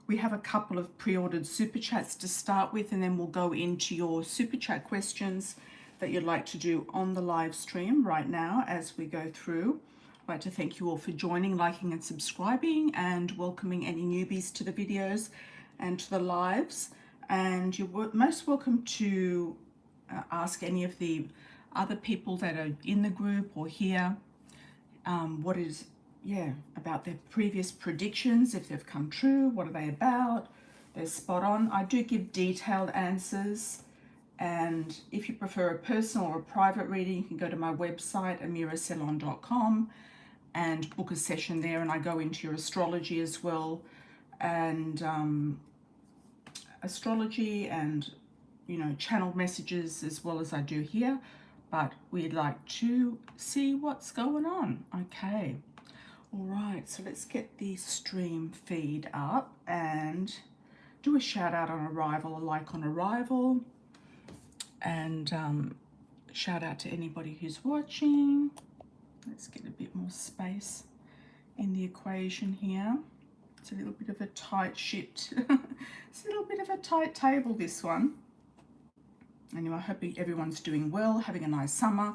We have a couple of pre-ordered super chats to start with, and then we'll go into your super chat questions that you'd like to do on the live stream right now as we go through. I'd like to thank you all for joining, liking and subscribing, and welcoming any newbies to the videos and to the lives. And you're most welcome to ask any of the other people that are in the group or here what is about their previous predictions, if they've come true, what are they about, they're spot on. I do give detailed answers, and if you prefer a personal or a private reading, you can go to my website amiracelon.com and book a session there, and I go into your astrology as well, and astrology and channel messages as well as I do here. But we'd like to see what's going on. Okay, all right, so let's get the stream feed up and do a shout out on arrival, a like on arrival, and shout out to anybody who's watching. Let's get a bit more space in the equation here. It's a little bit of a tight ship. It's a little bit of a tight table, this one. Anyway, I hope everyone's doing well, having a nice summer.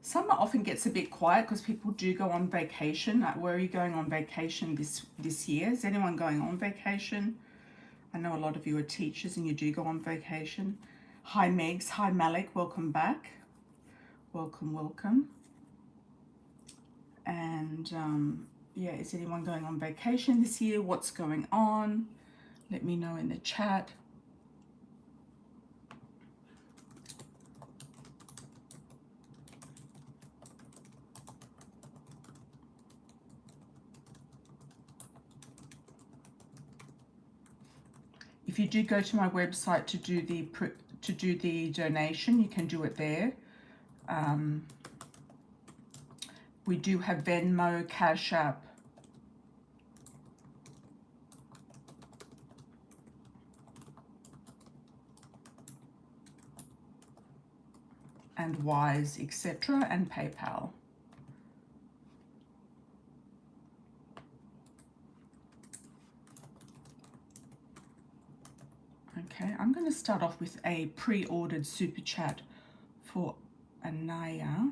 Summer often gets a bit quiet because people do go on vacation. Where are you going on vacation this year? Is anyone going on vacation? I know a lot of you are teachers and you do go on vacation. Hi Megs, hi Malik, welcome back. Welcome, welcome. And yeah, is anyone going on vacation this year? What's going on? Let me know in the chat. If you do go to my website to do the donation, you can do it there. We do have Venmo, Cash App, and Wise, etc., and PayPal. Okay, I'm going to start off with a pre-ordered super chat for Anayia.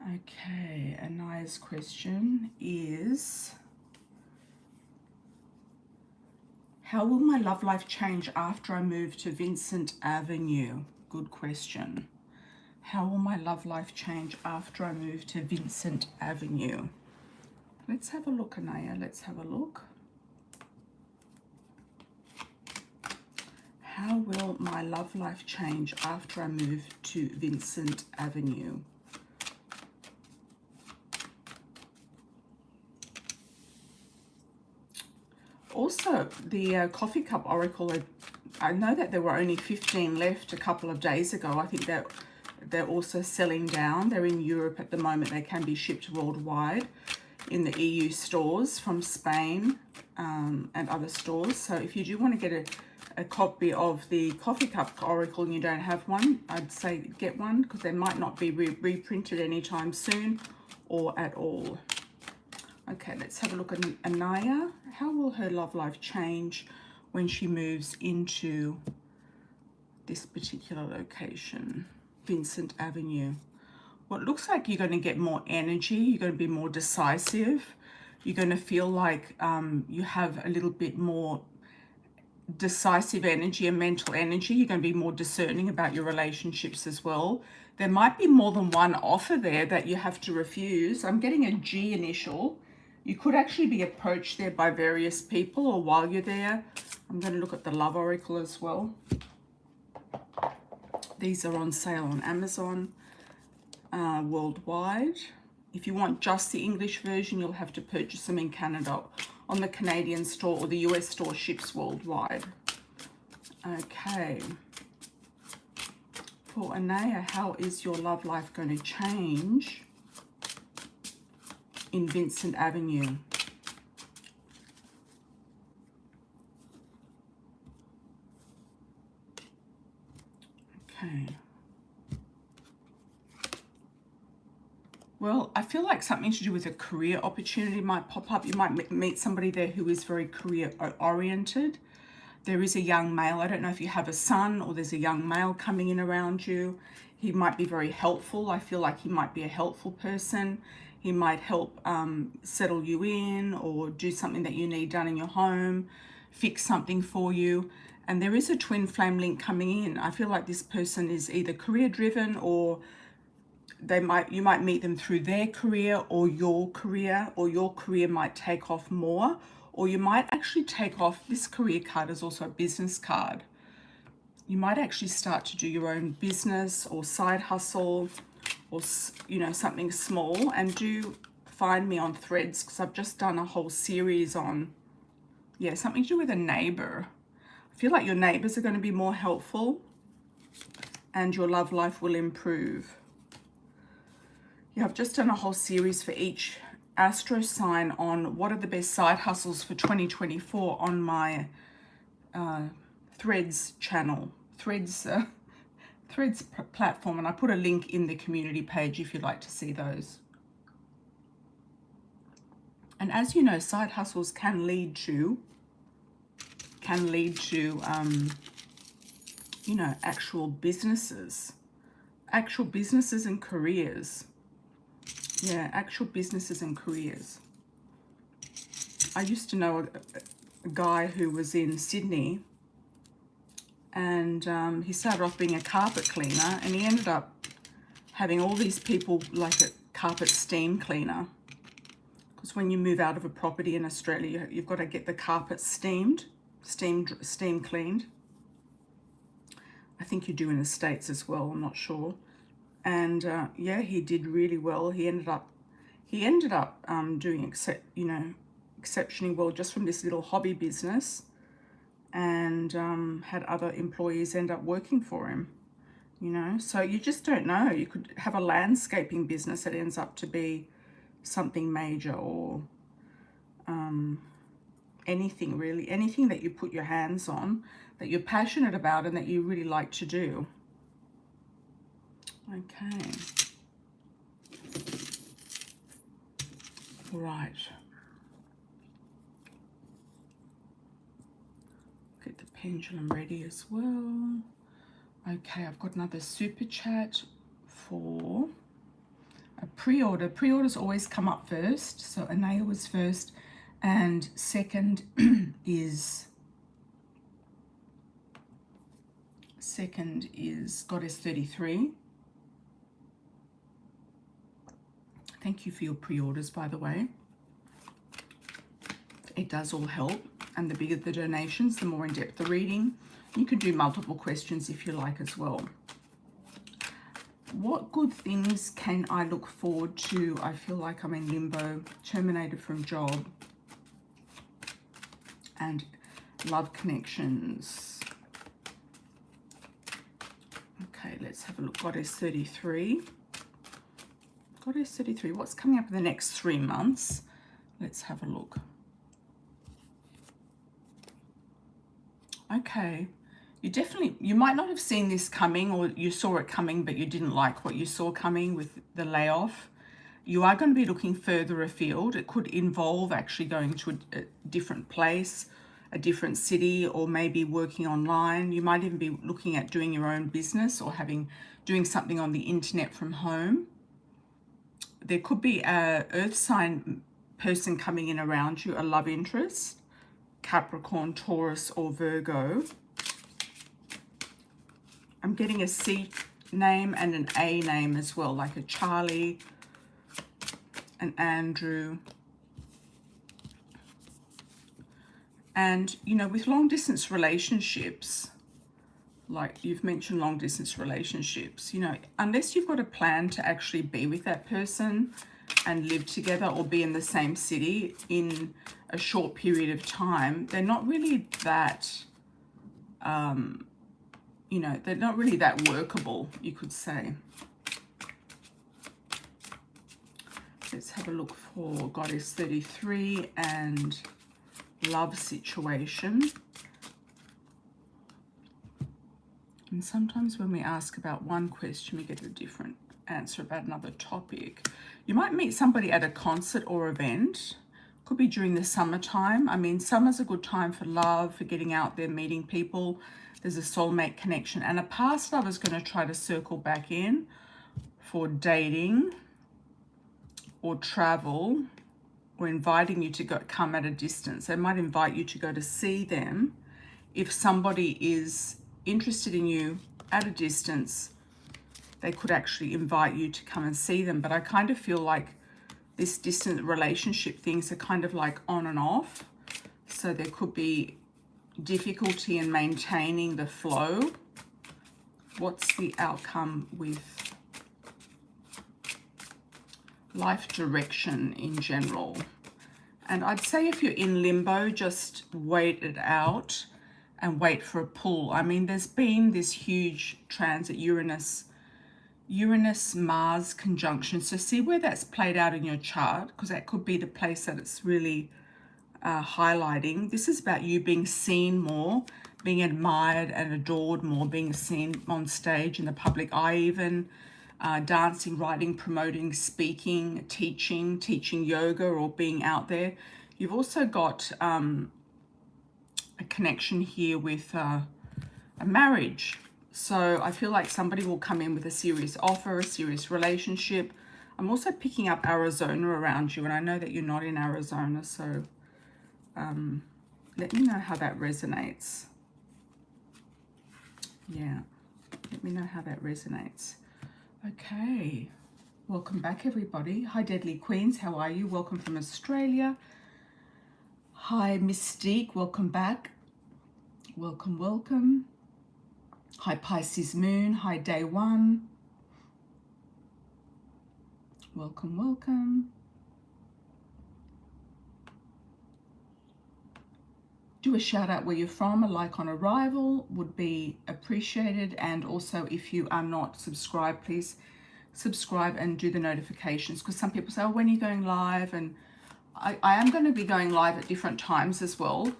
Okay, Anaya's question is, how will my love life change after I move to Vincent Avenue? Good question. How will my love life change after I move to Vincent Avenue? Let's have a look, Anayia. Let's have a look. How will my love life change after I move to Vincent Avenue? Also, the coffee cup oracle, I know that there were only 15 left a couple of days ago. I think that they're also selling down. They're in Europe at the moment. They can be shipped worldwide in the EU stores from Spain and other stores. So if you do want to get a copy of the coffee cup oracle and you don't have one, I'd say get one, because they might not be reprinted anytime soon or at all. Okay, let's have a look at Anayia. How will her love life change when she moves into this particular location, Vincent Avenue? Well, it looks like you're going to get more energy. You're going to be more decisive. You're going to feel like you have a little bit more decisive energy and mental energy. You're going to be more discerning about your relationships as well. There might be more than one offer there that you have to refuse. I'm getting a G initial. You could actually be approached there by various people, or while you're there. I'm going to look at the love oracle as well. These are on sale on Amazon worldwide. If you want just the English version, you'll have to purchase them in Canada on the Canadian store, or the US store ships worldwide. Okay. For Anayia, how is your love life going to change in Vincent Avenue? Okay. Well, I feel like something to do with a career opportunity might pop up. You might meet somebody there who is very career oriented. There is a young male. I don't know if you have a son or there's a young male coming in around you. He might be very helpful. I feel like he might be a helpful person. He might help settle you in or do something that you need done in your home, fix something for you. And there is a twin flame link coming in. I feel like this person is either career driven, or you might meet them through their career or your career might take off more, or you might actually take off. This career card is also a business card. You might actually start to do your own business or side hustle, or, you know, something small. And do find me on Threads, because I've just done a whole series on, yeah, something to do with a neighbor. I feel like your neighbors are going to be more helpful and your love life will improve. Yeah, I've just done a whole series for each astro sign on what are the best side hustles for 2024 on my Threads channel, Threads platform, and I put a link in the community page if you'd like to see those. And as you know, side hustles can lead to you know, actual businesses and careers. Yeah, actual businesses and careers. I used to know a guy who was in Sydney, and he started off being a carpet cleaner, and he ended up having all these people like a carpet steam cleaner. Because when you move out of a property in Australia, you've got to get the carpet steam cleaned. I think you do in the States as well, I'm not sure. And yeah, he did really well. He ended up doing exceptionally well just from this little hobby business, and had other employees end up working for him, you know. So you just don't know. You could have a landscaping business that ends up to be something major, or anything really, anything that you put your hands on that you're passionate about and that you really like to do. Okay. Right. Get the pendulum ready as well. Okay, I've got another super chat for a pre-order. Pre-orders always come up first. So Anayia was first, and second is Goddess 33. Thank you for your pre-orders, by the way. It does all help, and the bigger the donations, the more in-depth the reading. You can do multiple questions if you like as well. What good things can I look forward to? I feel like I'm in limbo, terminated from job, and love connections. Okay, let's have a look. Goddess 33. Goddess 33, what's coming up in the next 3 months? Let's have a look. Okay, you might not have seen this coming, or you saw it coming but you didn't like what you saw coming with the layoff. You are going to be looking further afield. It could involve actually going to a different place, a different city, or maybe working online. You might even be looking at doing your own business, or doing something on the internet from home. There could be a earth sign person coming in around you, a love interest, Capricorn, Taurus, or Virgo. I'm getting a C name and an A name as well, like a Charlie, an Andrew. And, you know, with long distance relationships, like you've mentioned long distance relationships, you know, unless you've got a plan to actually be with that person and live together, or be in the same city in a short period of time, they're not really that, you know, they're not really that workable, you could say. Let's have a look for Goddess 33 and love situation. And sometimes when we ask about one question, we get a different answer about another topic. You might meet somebody at a concert or event. Could be during the summertime. I mean, summer's a good time for love, for getting out there, meeting people. There's a soulmate connection. And a past lover is going to try to circle back in for dating or travel, or inviting you to come at a distance. They might invite you to go to see them. If somebody is interested in you at a distance, they could actually invite you to come and see them. But I kind of feel like this distant relationship things are kind of like on and off. So there could be difficulty in maintaining the flow. What's the outcome with life direction in general? And I'd say if you're in limbo, just wait it out and wait for a pull. I mean, there's been this huge transit Uranus-Mars conjunction. So see where that's played out in your chart, because that could be the place that it's really highlighting. This is about you being seen more, being admired and adored more, being seen on stage in the public eye even, dancing, writing, promoting, speaking, teaching yoga, or being out there. You've also got a connection here with a marriage. So I feel like somebody will come in with a serious offer, a serious relationship. I'm also picking up Arizona around you, and I know that you're not in Arizona, so let me know how that resonates. Yeah, let me know how that resonates. Okay, welcome back everybody. Hi Deadly Queens, how are you? Welcome from Australia. Hi Mystique, welcome back. Welcome, welcome. Hi Pisces Moon, hi Day One. Welcome, welcome. Do a shout out where you're from. A like on arrival would be appreciated. And also if you are not subscribed, please subscribe and do the notifications, because some people say, oh, when are you going live? And I am going to be going live at different times as well.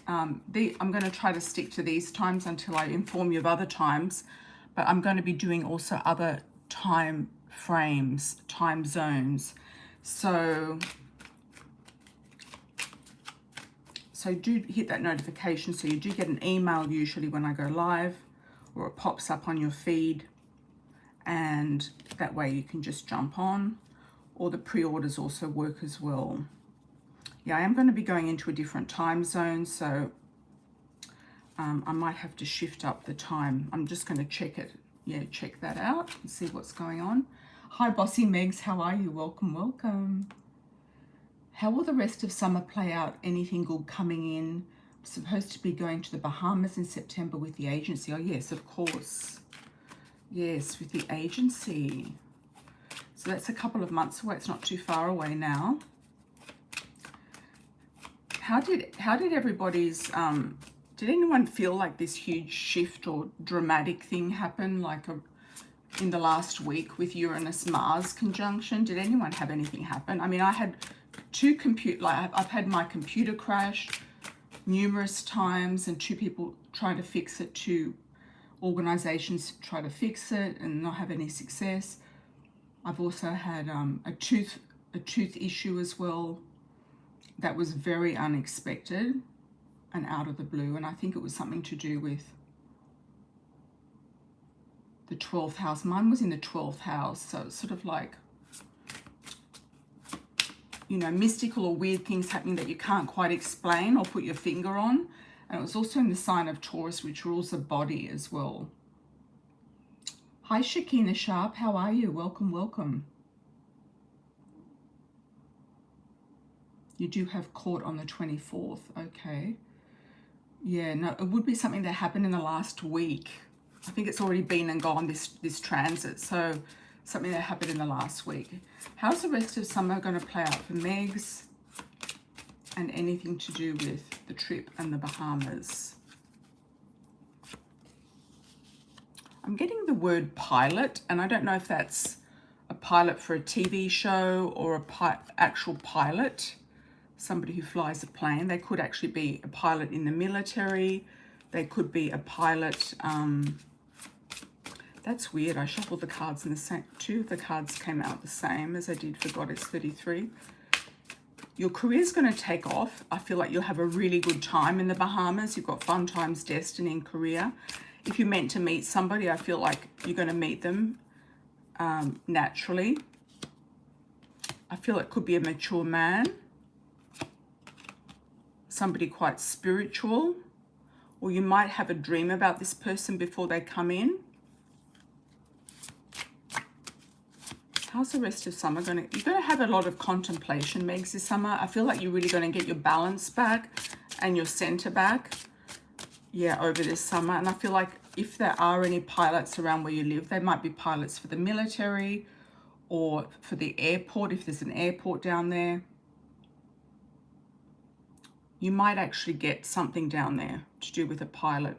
I'm going to try to stick to these times until I inform you of other times, but I'm going to be doing also other time frames, time zones. So do hit that notification so you do get an email usually when I go live, or it pops up on your feed, and that way you can just jump on, or the pre-orders also work as well. Yeah, I am going to be going into a different time zone, so I might have to shift up the time. I'm just going to check it. Yeah, check that out and see what's going on. Hi, Bossy Megs. How are you? Welcome, welcome. How will the rest of summer play out? Anything good coming in? I'm supposed to be going to the Bahamas in September with the agency. Oh, yes, of course. Yes, with the agency. So that's a couple of months away. It's not too far away now. How did everybody's did anyone feel like this huge shift or dramatic thing happen like in the last week with Uranus-Mars conjunction? Did anyone have anything happen? I mean, I had I've had my computer crash numerous times, and 2 people trying to fix it, 2 organizations try to fix it and not have any success. I've also had a tooth issue as well. That was very unexpected and out of the blue, and I think it was something to do with the 12th house. Mine was in the 12th house, so it's sort of like, you know, mystical or weird things happening that you can't quite explain or put your finger on. And it was also in the sign of Taurus, which rules the body as well. Hi Shakina Sharp, how are you? Welcome, welcome. You do have court on the 24th. Okay. Yeah, no, it would be something that happened in the last week. I think it's already been and gone, this transit. So something that happened in the last week. How's the rest of summer going to play out for Megs? And anything to do with the trip and the Bahamas? I'm getting the word pilot, and I don't know if that's a pilot for a TV show or a actual pilot. Somebody who flies a plane. They could actually be a pilot in the military. They could be a pilot That's weird. I shuffled the cards and the same. Two of the cards came out the same as I did for Goddess 33. Your career's going to take off. I feel like you'll have a really good time in the Bahamas. You've got fun times, destiny, and career. If you're meant to meet somebody, I feel like you're going to meet them naturally. I feel it could be a mature man, somebody quite spiritual, or you might have a dream about this person before they come in. How's the rest of summer going to... You're going to have a lot of contemplation, Megs, this summer. I feel like you're really going to get your balance back and your center back, yeah, over this summer. And I feel like if there are any pilots around where you live, they might be pilots for the military or for the airport, if there's an airport down there. You might actually get something down there to do with a pilot.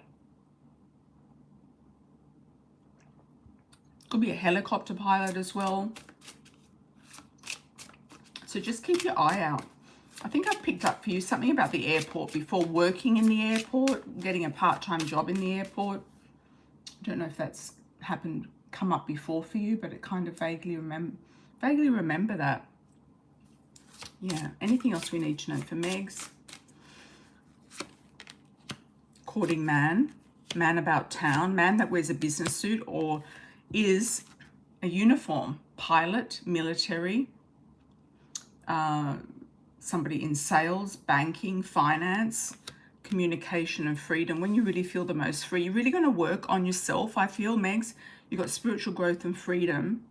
Could be a helicopter pilot as well. So just keep your eye out. I think I've picked up for you something about the airport before, working in the airport, getting a part-time job in the airport. I don't know if that's come up before for you, but it kind of vaguely remember that. Yeah. Anything else we need to know for Megs? Courting man, man about town, man that wears a business suit or is a uniform, pilot, military, somebody in sales, banking, finance, communication and freedom. When you really feel the most free, you're really going to work on yourself, I feel, Megs. You've got spiritual growth and freedom.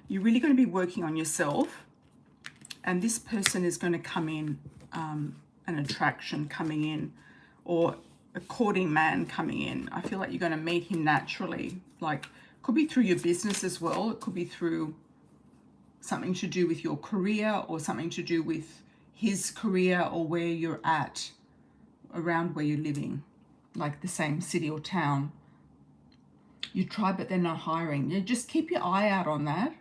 You're really going to be working on yourself. And this person is going to come in, an attraction coming in, or a courting man coming in. I feel like you're going to meet him naturally. Like, could be through your business as well. It could be through something to do with your career or something to do with his career or where you're at, around where you're living, like the same city or town. You try, but they're not hiring. You just keep your eye out on that.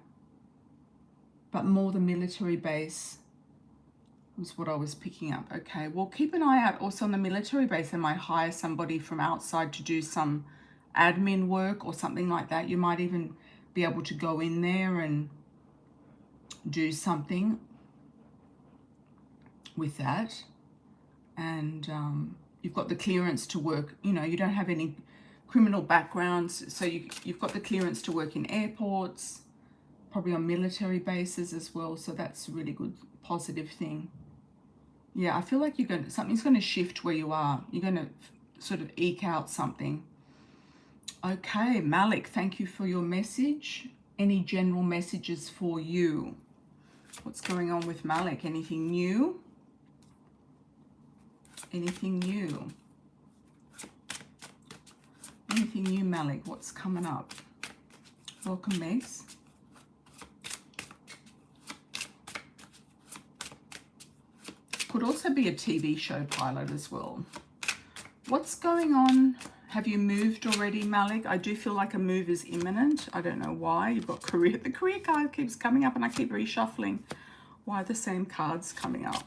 But more the military base was what I was picking up. Okay, well, keep an eye out also on the military base. They might hire somebody from outside to do some admin work or something like that. You might even be able to go in there and do something with that. And you've got the clearance to work. You know, you don't have any criminal backgrounds, so you've got the clearance to work in airports, probably on military bases as well. So that's a really good, positive thing. Yeah, I feel like something's going to shift where you are. You're going to sort of eke out something. Okay, Malik, thank you for your message. Any general messages for you? What's going on with Malik? Anything new? Anything new? Anything new, Malik? What's coming up? Welcome, Megs. Could also be a TV show pilot as well. What's going on? Have you moved already, Malik? I do feel like a move is imminent. I don't know why. You've got career. The career card keeps coming up and I keep reshuffling. Why are the same cards coming up?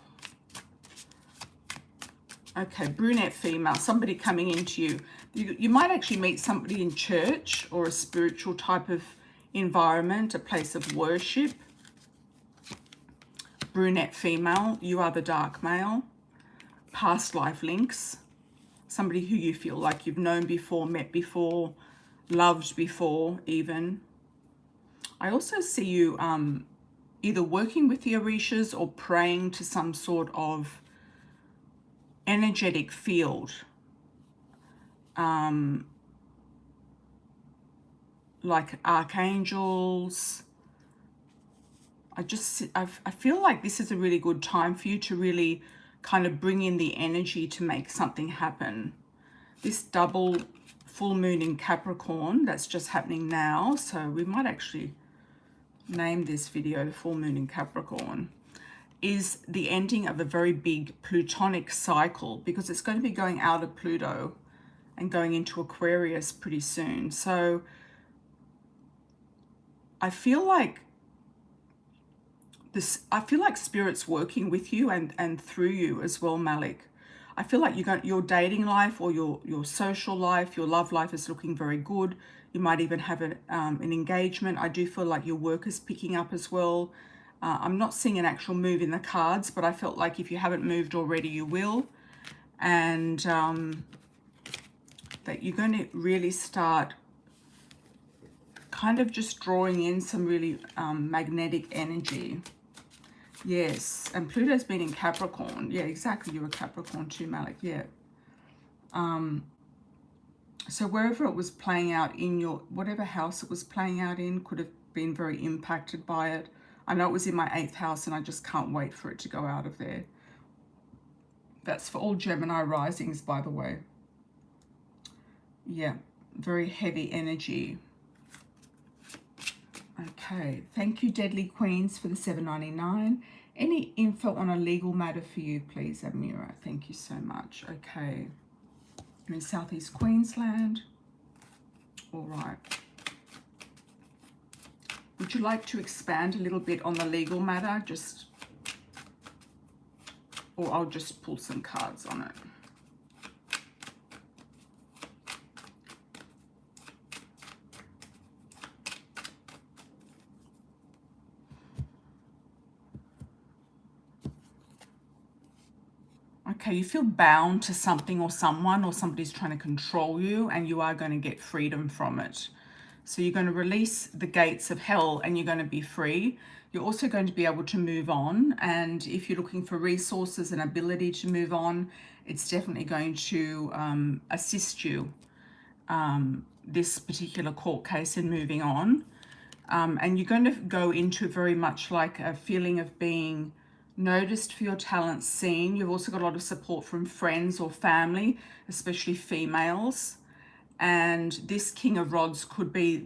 Okay, brunette female, somebody coming into you. You might actually meet somebody in church or a spiritual type of environment, a place of worship. Brunette female, you are the dark male. Past life links. Somebody who you feel like you've known before, met before, loved before even. I also see you either working with the Orishas or praying to some sort of energetic field. Like archangels. I feel like this is a really good time for you to really kind of bring in the energy to make something happen. This double full moon in Capricorn, that's just happening now. So we might actually name this video the full moon in Capricorn, is the ending of a very big plutonic cycle, because it's going to be going out of Pluto and going into Aquarius pretty soon. So I feel like Spirit's working with you and through you as well, Malik. I feel like your dating life or your social life, your love life is looking very good. You might even have an engagement. I do feel like your work is picking up as well. I'm not seeing an actual move in the cards, but I felt like if you haven't moved already, you will. And that you're going to really start kind of just drawing in some really magnetic energy. Yes, and Pluto's been in Capricorn. Yeah, exactly. You're a Capricorn too, Malik. Yeah. So wherever it was playing out in your, whatever house it was playing out in, could have been very impacted by it. I know it was in my 8th house and I just can't wait for it to go out of there. That's for all Gemini risings, by the way. Yeah, very heavy energy. Okay, thank you, Deadly Queens, for the $7.99. Any info on a legal matter for you, please, Amira? Thank you so much. Okay, you're in Southeast Queensland. All right. Would you like to expand a little bit on the legal matter? Or I'll just pull some cards on it. Okay, you feel bound to something or someone, or somebody's trying to control you, and you are going to get freedom from it. So you're going to release the gates of hell and you're going to be free. You're also going to be able to move on. And if you're looking for resources and ability to move on, it's definitely going to assist you, this particular court case, in moving on. And you're going to go into very much like a feeling of being noticed for your talents, seen. You've also got a lot of support from friends or family, especially females. And this King of Rods could be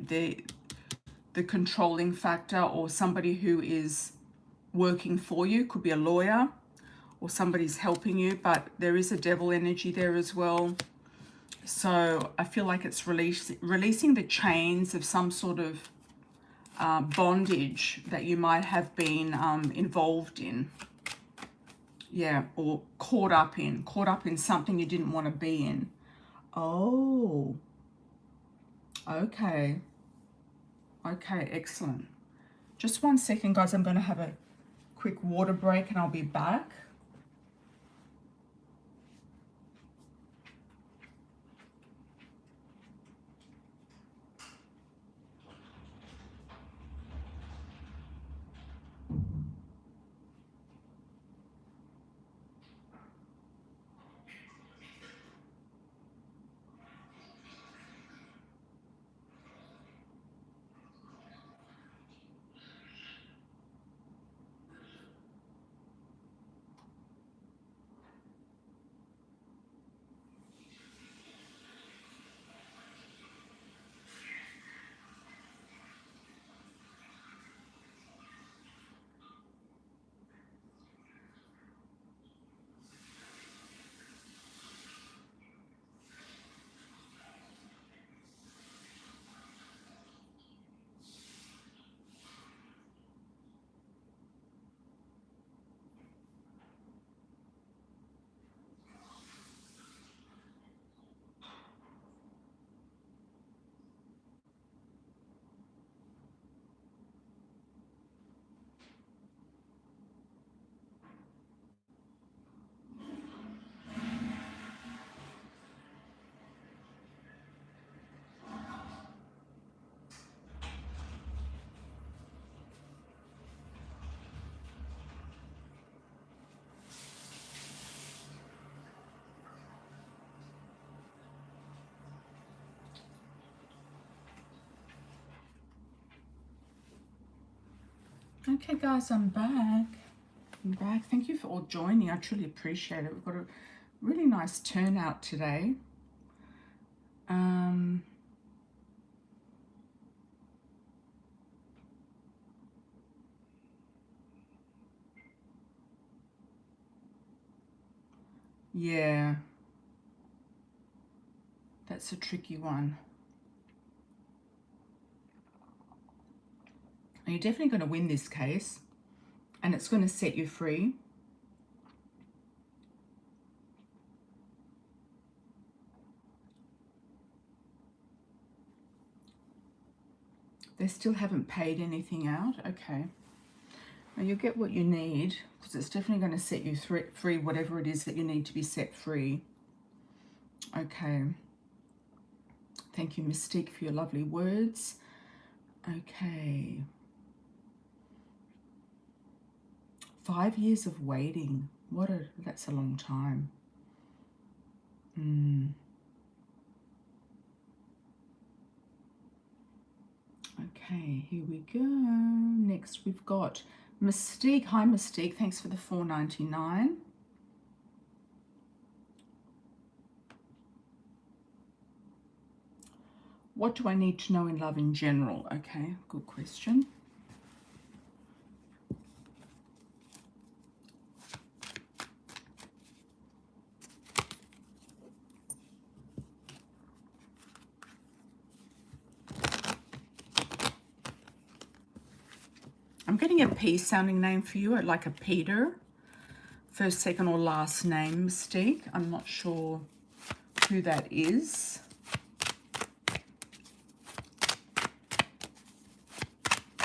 the controlling factor, or somebody who is working for you. Could be a lawyer or somebody's helping you, but there is a devil energy there as well. So I feel like it's releasing the chains of some sort of bondage that you might have been involved in. Yeah, or caught up in something you didn't want to be in. Oh, okay. Okay, excellent. Just 1 second, guys. I'm going to have a quick water break and I'll be back. Okay, guys, I'm back. Thank you for all joining. I truly appreciate it. We've got a really nice turnout today. Yeah, that's a tricky one. You're definitely going to win this case, and it's going to set you free. They still haven't paid anything out. Okay. Now you'll get what you need, because it's definitely going to set you free, whatever it is that you need to be set free. Okay. Thank you, Mystique, for your lovely words. Okay. 5 years of waiting. That's a long time. Okay, here we go. Next we've got Mystique. Hi, Mystique. Thanks for the $4.99. What do I need to know in love in general? Okay, good question. I'm getting a P sounding name for you, like a Peter. First, second, or last name, Mystique. I'm not sure who that is.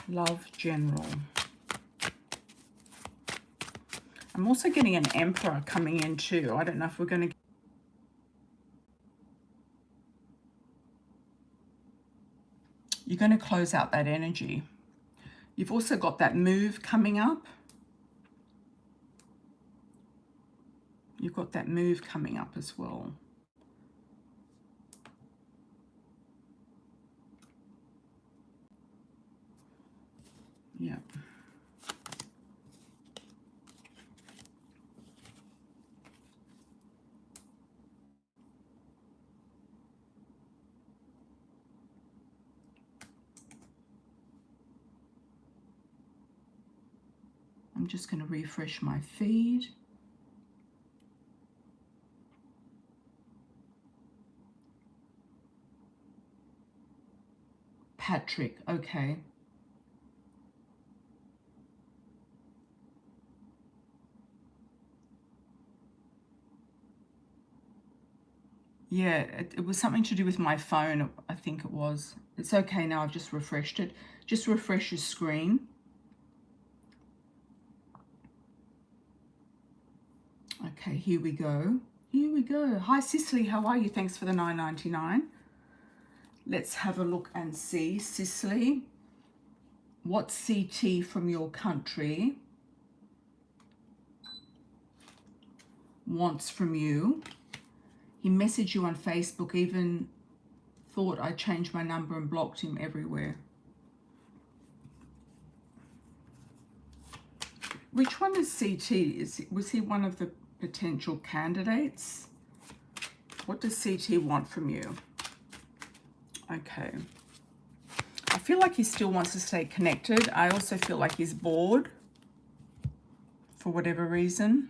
Love general. I'm also getting an Emperor coming in too. I don't know if we're going to... You're going to close out that energy. You've also got that move coming up. You've got that move coming up as well. Yeah. I'm just going to refresh my feed. Patrick, okay. Yeah, it was something to do with my phone, I think it was. It's okay now, I've just refreshed it. Just refresh your screen. Okay, here we go. Here we go. Hi, Cicely, how are you? Thanks for the $9.99. Let's have a look and see. Cicely, what CT from your country wants from you? He messaged you on Facebook, even thought I changed my number and blocked him everywhere. Which one is CT? Was he one of the potential candidates? What does CT want from you? Okay. I feel like he still wants to stay connected. I also feel like he's bored for whatever reason.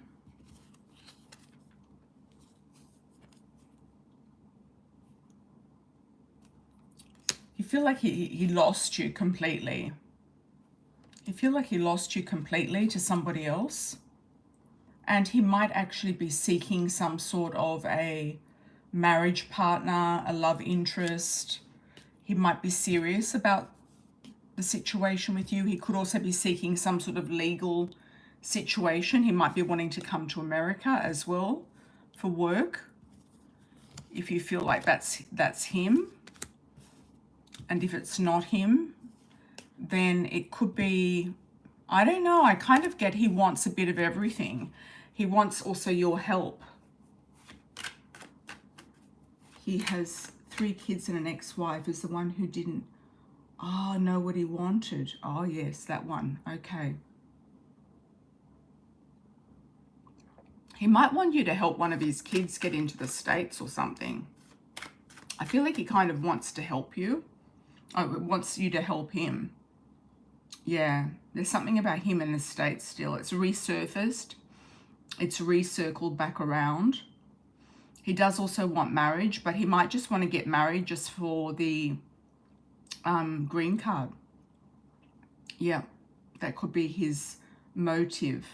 You feel like he lost you completely. You feel like he lost you completely to somebody else. And he might actually be seeking some sort of a marriage partner, a love interest. He might be serious about the situation with you. He could also be seeking some sort of legal situation. He might be wanting to come to America as well for work. If you feel like that's him. And if it's not him, then it could be, I don't know, I kind of get he wants a bit of everything. He wants also your help. He has 3 kids and an ex-wife. Is the one who didn't know what he wanted. Oh yes, that one. Okay. He might want you to help one of his kids get into the States or something. I feel like he kind of wants to help you. Oh, wants you to help him. Yeah, there's something about him in the States still. It's resurfaced. It's recircled back around. He does also want marriage, but he might just want to get married just for the green card. Yeah, that could be his motive.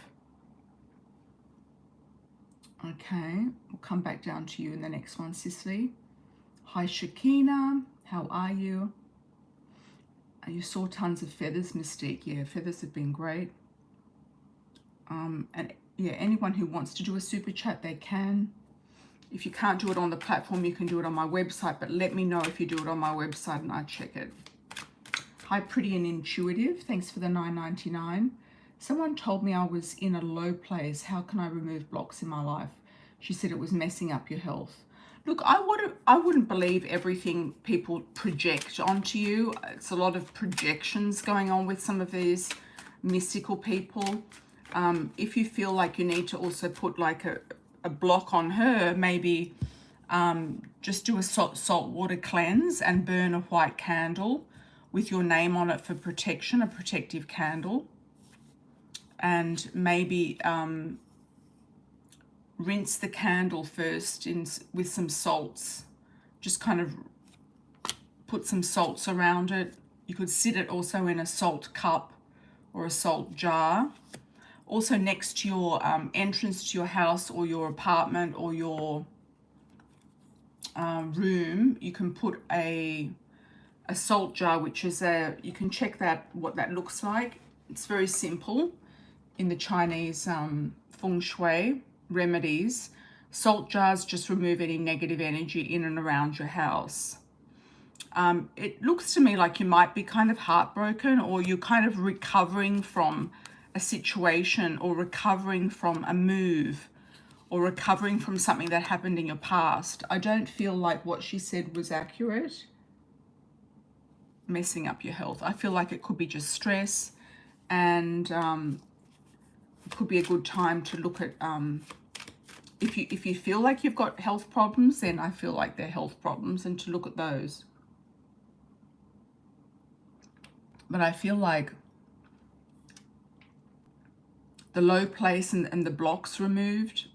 Okay, we'll come back down to you in the next one, Cicely. Hi, Shakina. How are you? You saw tons of feathers, Mystique. Yeah, feathers have been great. And yeah, anyone who wants to do a super chat, they can. If you can't do it on the platform, you can do it on my website, but let me know if you do it on my website and I check it. Hi, Pretty and Intuitive. Thanks for the $9.99. Someone told me I was in a low place. How can I remove blocks in my life? She said it was messing up your health. Look, I wouldn't believe everything people project onto you. It's a lot of projections going on with some of these mystical people. If you feel like you need to also put like a block on her, maybe just do a salt water cleanse and burn a white candle with your name on it for protection, a protective candle. And maybe rinse the candle first with some salts. Just kind of put some salts around it. You could sit it also in a salt cup or a salt jar. Also next to your entrance to your house or your apartment or your room, you can put a salt jar, which is you can check what that looks like. It's very simple in the Chinese feng shui remedies. Salt jars just remove any negative energy in and around your house. It looks to me like you might be kind of heartbroken, or you're kind of recovering from a situation, or recovering from a move, or recovering from something that happened in your past. I don't feel like what she said was accurate. Messing up your health. I feel like it could be just stress, and it could be a good time to look at if you feel like you've got health problems, then I feel like they're health problems, and to look at those. But I feel like the low place and the blocks removed,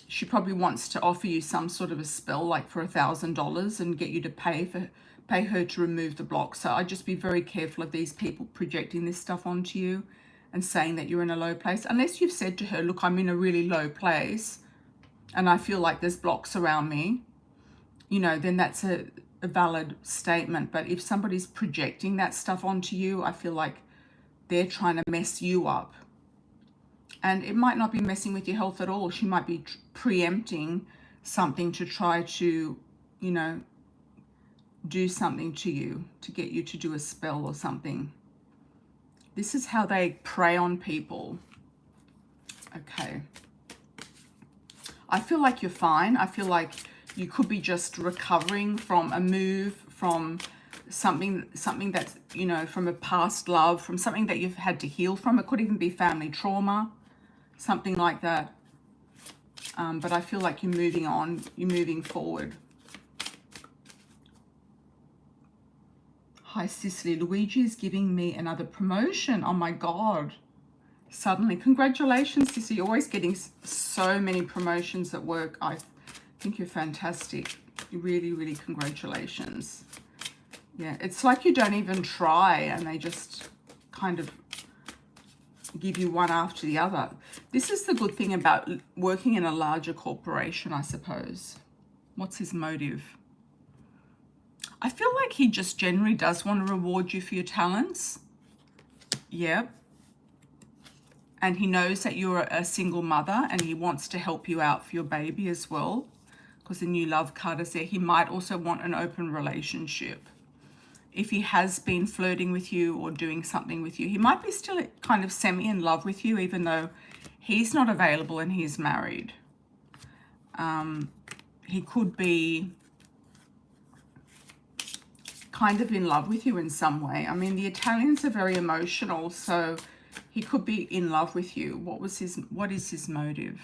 she probably wants to offer you some sort of a spell, like for $1,000, and get you to pay her to remove the blocks. So I'd just be very careful of these people projecting this stuff onto you and saying that you're in a low place. Unless you've said to her, look, I'm in a really low place and I feel like there's blocks around me, you know, then that's a valid statement. But if somebody's projecting that stuff onto you, I feel like they're trying to mess you up. And it might not be messing with your health at all. She might be preempting something to try to, you know, do something to you, to get you to do a spell or something. This is how they prey on people. Okay. I feel like you're fine. I feel like you could be just recovering from a move, from something that's, you know, from a past love, from something that you've had to heal from. It could even be family trauma, something like that. But I feel like you're moving on, you're moving forward. Hi, Cicely. Luigi is giving me another promotion. Oh my God. Suddenly. Congratulations, Cicely. You're always getting so many promotions at work. I think you're fantastic. Really, really congratulations. Yeah, it's like you don't even try and they just kind of give you one after the other. This is the good thing about working in a larger corporation, I suppose. What's his motive? I feel like he just generally does want to reward you for your talents. Yep. And he knows that you're a single mother and he wants to help you out for your baby as well, because the new love card is there. He might also want an open relationship. If he has been flirting with you or doing something with you, he might be still kind of semi in love with you, even though he's not available and he's married. He could be kind of in love with you in some way. I mean, the Italians are very emotional, so he could be in love with you. What is his motive?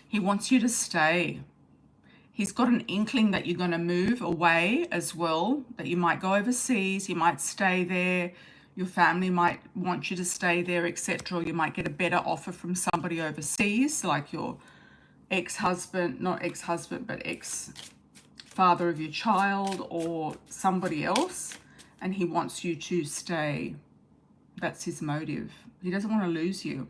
He wants you to stay. He's got an inkling that you're going to move away as well, that you might go overseas, you might stay there, your family might want you to stay there, etc. Or you might get a better offer from somebody overseas, like your ex-husband, not ex-husband, but ex-father of your child or somebody else, and he wants you to stay. That's his motive. He doesn't want to lose you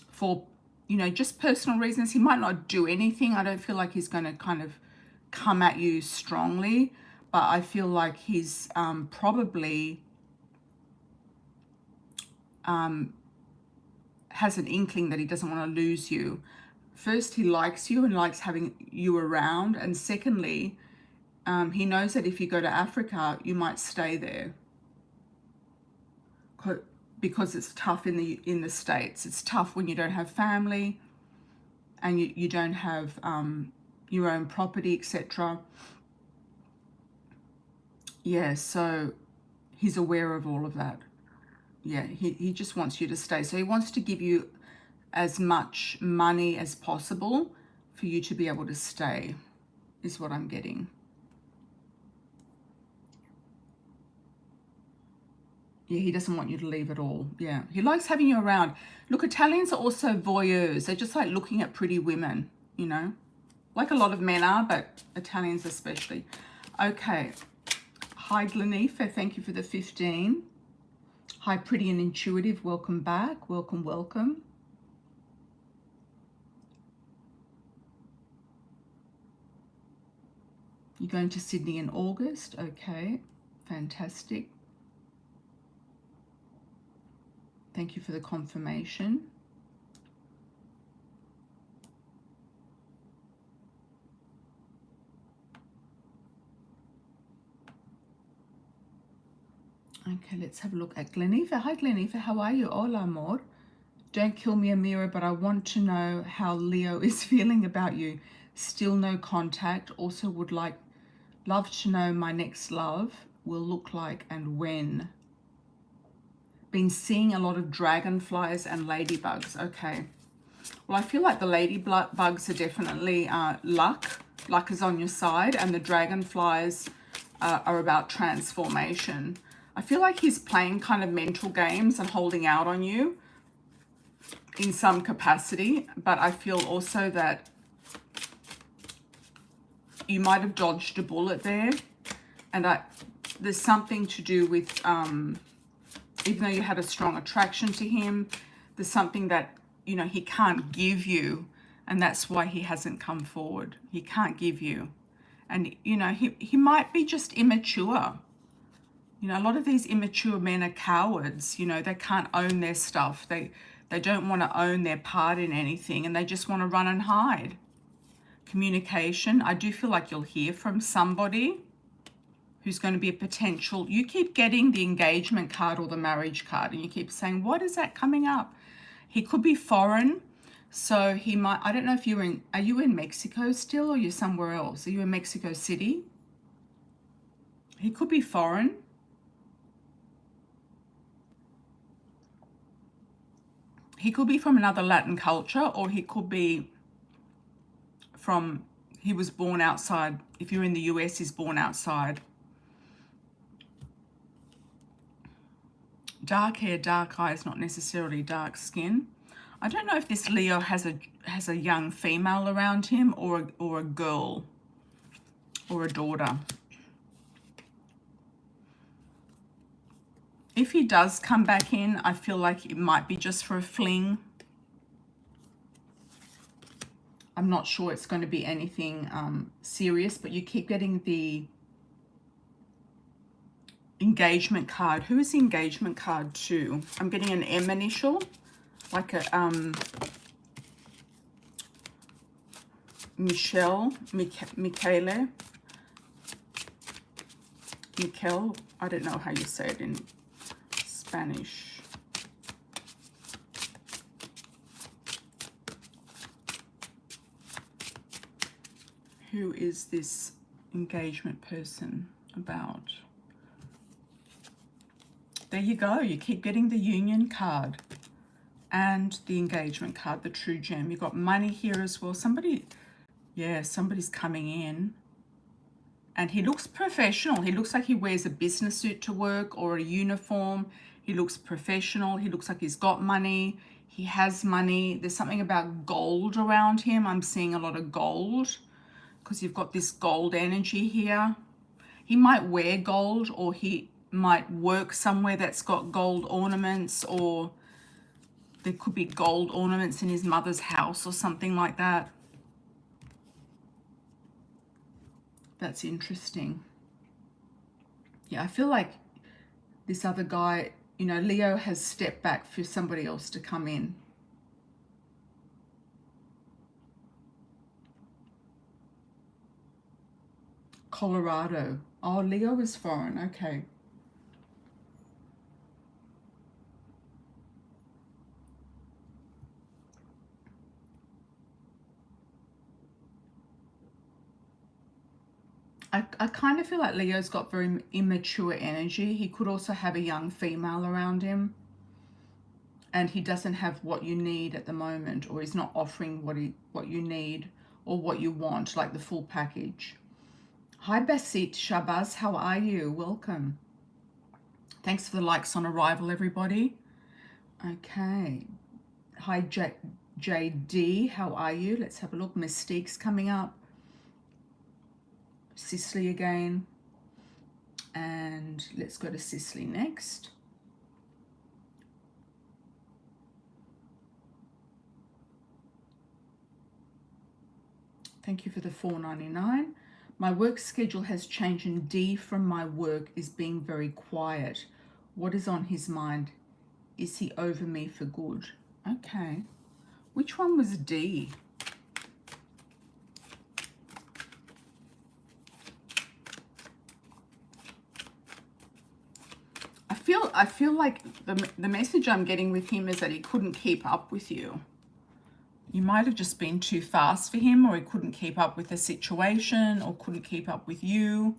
for, you know, just personal reasons. He might not do anything. I don't feel like he's going to kind of come at you strongly, but I feel like he's probably has an inkling that he doesn't want to lose you. First, he likes you and likes having you around, and secondly, he knows that if you go to Africa, you might stay there because it's tough in the States. It's tough when you don't have family and you don't have your own property, etc. Yeah, so he's aware of all of that. Yeah, he just wants you to stay. So he wants to give you as much money as possible for you to be able to stay, is what I'm getting. Yeah, he doesn't want you to leave at all. Yeah, he likes having you around. Look, Italians are also voyeurs. They're just like looking at pretty women, you know, like a lot of men are, but Italians especially. Okay. Hi, Glenifa. Thank you for the 15. Hi, pretty and intuitive. Welcome back. Welcome, welcome. You're going to Sydney in August. Okay, fantastic. Thank you for the confirmation. Okay, let's have a look at Glenifa. Hi, Glenifa. How are you? Hola, amor. Don't kill me, Amira, but I want to know how Leo is feeling about you. Still no contact. Also would love to know my next love will look like and when. Been seeing a lot of dragonflies and ladybugs. Okay. Well, I feel like the ladybugs are definitely luck. Luck is on your side, and the dragonflies are about transformation. I feel like he's playing kind of mental games and holding out on you in some capacity, but I feel also that you might have dodged a bullet there, and there's something to do with, even though you had a strong attraction to him, there's something that, you know, he can't give you, and that's why he hasn't come forward. He can't give you. And, you know, he might be just immature. You know, a lot of these immature men are cowards. You know, they can't own their stuff. They don't want to own their part in anything, and they just want to run and hide. Communication. I do feel like you'll hear from somebody who's going to be a potential. You keep getting the engagement card or the marriage card, and you keep saying, what is that coming up? He could be foreign. So he might, I don't know if are you in Mexico still, or you're somewhere else? Are you in Mexico City? He could be foreign. He could be from another Latin culture, or he could be from, he was born outside. If you're in the US, he's born outside. Dark hair, dark eyes, not necessarily dark skin. I don't know if this Leo has a young female around him, or a girl or a daughter. If he does come back in, I feel like it might be just for a fling. I'm not sure it's going to be anything serious, but you keep getting the engagement card. Who is the engagement card to? I'm getting an M initial, like a Michelle, Michele, Mikel. I don't know how you say it in Spanish. Who is this engagement person about? There you go. You keep getting the union card and the engagement card, the true gem. You've got money here as well. Somebody, yeah, somebody's coming in. And he looks professional. He looks like he wears a business suit to work or a uniform. He looks professional. He looks like he's got money. He has money. There's something about gold around him. I'm seeing a lot of gold because you've got this gold energy here. He might wear gold, or he might work somewhere that's got gold ornaments, or there could be gold ornaments in his mother's house or something like that. That's interesting. Yeah, I feel like this other guy, you know, Leo has stepped back for somebody else to come in. Colorado. Oh, Leo is foreign. Okay. I kind of feel like Leo's got very immature energy. He could also have a young female around him. And he doesn't have what you need at the moment, or he's not offering what you need or what you want, like the full package. Hi Basit Shabazz, how are you? Welcome. Thanks for the likes on arrival, everybody. Okay. Hi JD, how are you? Let's have a look. Mystique's coming up. Siisy again. And let's go to Siisy next. Thank you for the $4.99. My work schedule has changed and D from my work is being very quiet. What is on his mind? Is he over me for good? Okay. Which one was D? I feel like the message I'm getting with him is that he couldn't keep up with you. You might have just been too fast for him, or he couldn't keep up with the situation, or couldn't keep up with you,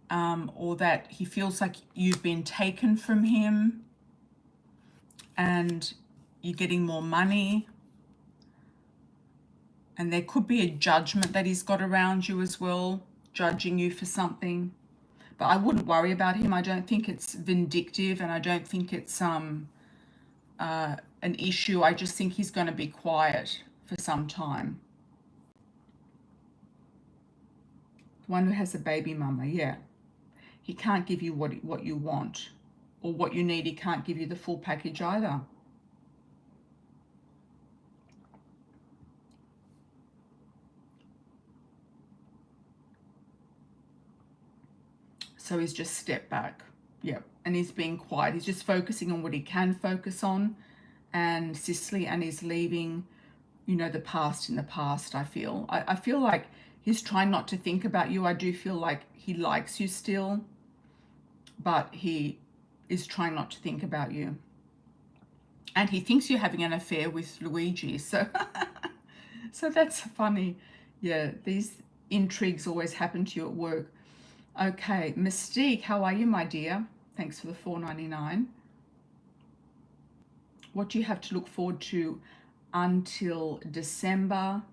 or that he feels like you've been taken from him and you're getting more money. And there could be a judgment that he's got around you as well, judging you for something. But I wouldn't worry about him. I don't think it's vindictive, and I don't think it's an issue. I just think he's going to be quiet for some time. The one who has a baby mama, yeah. He can't give you what you want or what you need. He can't give you the full package either. So he's just stepped back. Yep. And he's being quiet. He's just focusing on what he can focus on. And Siisy, and he's leaving, you know, the past in the past, I feel. I feel like he's trying not to think about you. I do feel like he likes you still, but he is trying not to think about you. And he thinks you're having an affair with Luigi. So, so that's funny. Yeah, these intrigues always happen to you at work. Okay, Mystique, how are you, my dear? Thanks for the $4.99. What do you have to look forward to until December?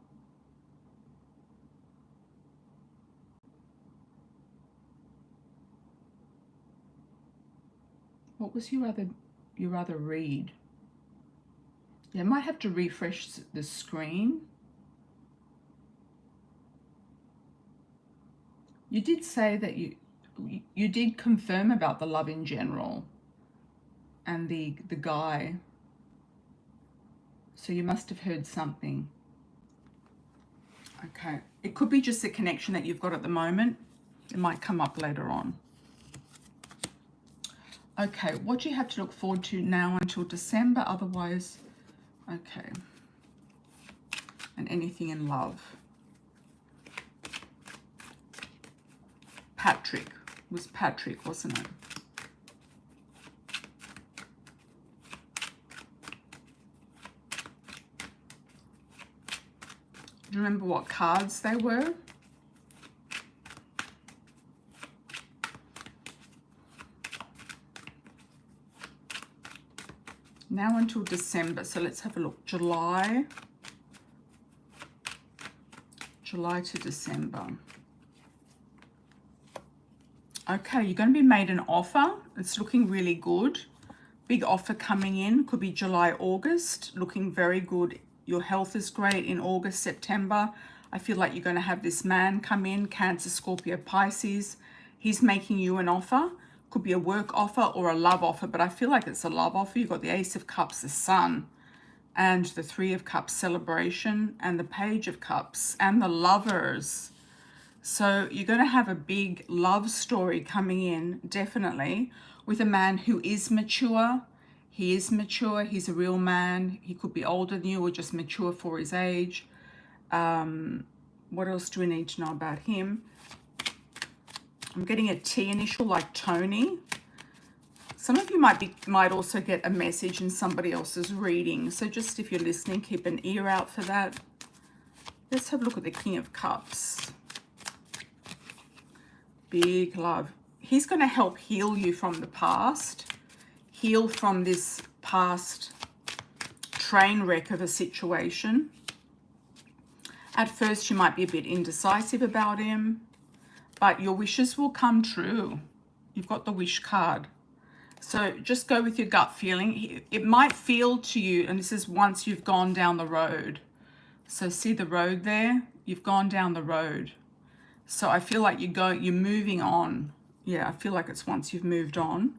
What was your other read? Yeah, I might have to refresh the screen. You did say that you did confirm about the love in general and the guy. So you must have heard something. Okay. It could be just the connection that you've got at the moment. It might come up later on. Okay, what do you have to look forward to now until December? Otherwise, okay. And anything in love. Patrick. It was Patrick, wasn't it? Do you remember what cards they were? Now until December. So let's have a look. July to December. Okay, you're going to be made an offer. It's looking really good. Big offer coming in. Could be July, August. Looking very good. Your health is great in August, September. I feel like you're going to have this man come in, Cancer, Scorpio, Pisces. He's making you an offer. Could be a work offer or a love offer, but I feel like it's a love offer. You've got the Ace of Cups, the Sun, and the Three of Cups, celebration, and the Page of Cups, and the Lovers. So you're going to have a big love story coming in, definitely, with a man who is mature. He is mature. He's a real man. He could be older than you or just mature for his age. What else do we need to know about him? I'm getting a T initial like Tony. Some of you might also get a message in somebody else's reading. So just if you're listening, keep an ear out for that. Let's have a look at the King of Cups. Big love. He's going to help heal you from the past. Heal from this past train wreck of a situation. At first, you might be a bit indecisive about him, but your wishes will come true. You've got the wish card. So just go with your gut feeling. It might feel to you, and this is once you've gone down the road. So see the road there? You've gone down the road. So I feel like you're moving on. Yeah, I feel like it's once you've moved on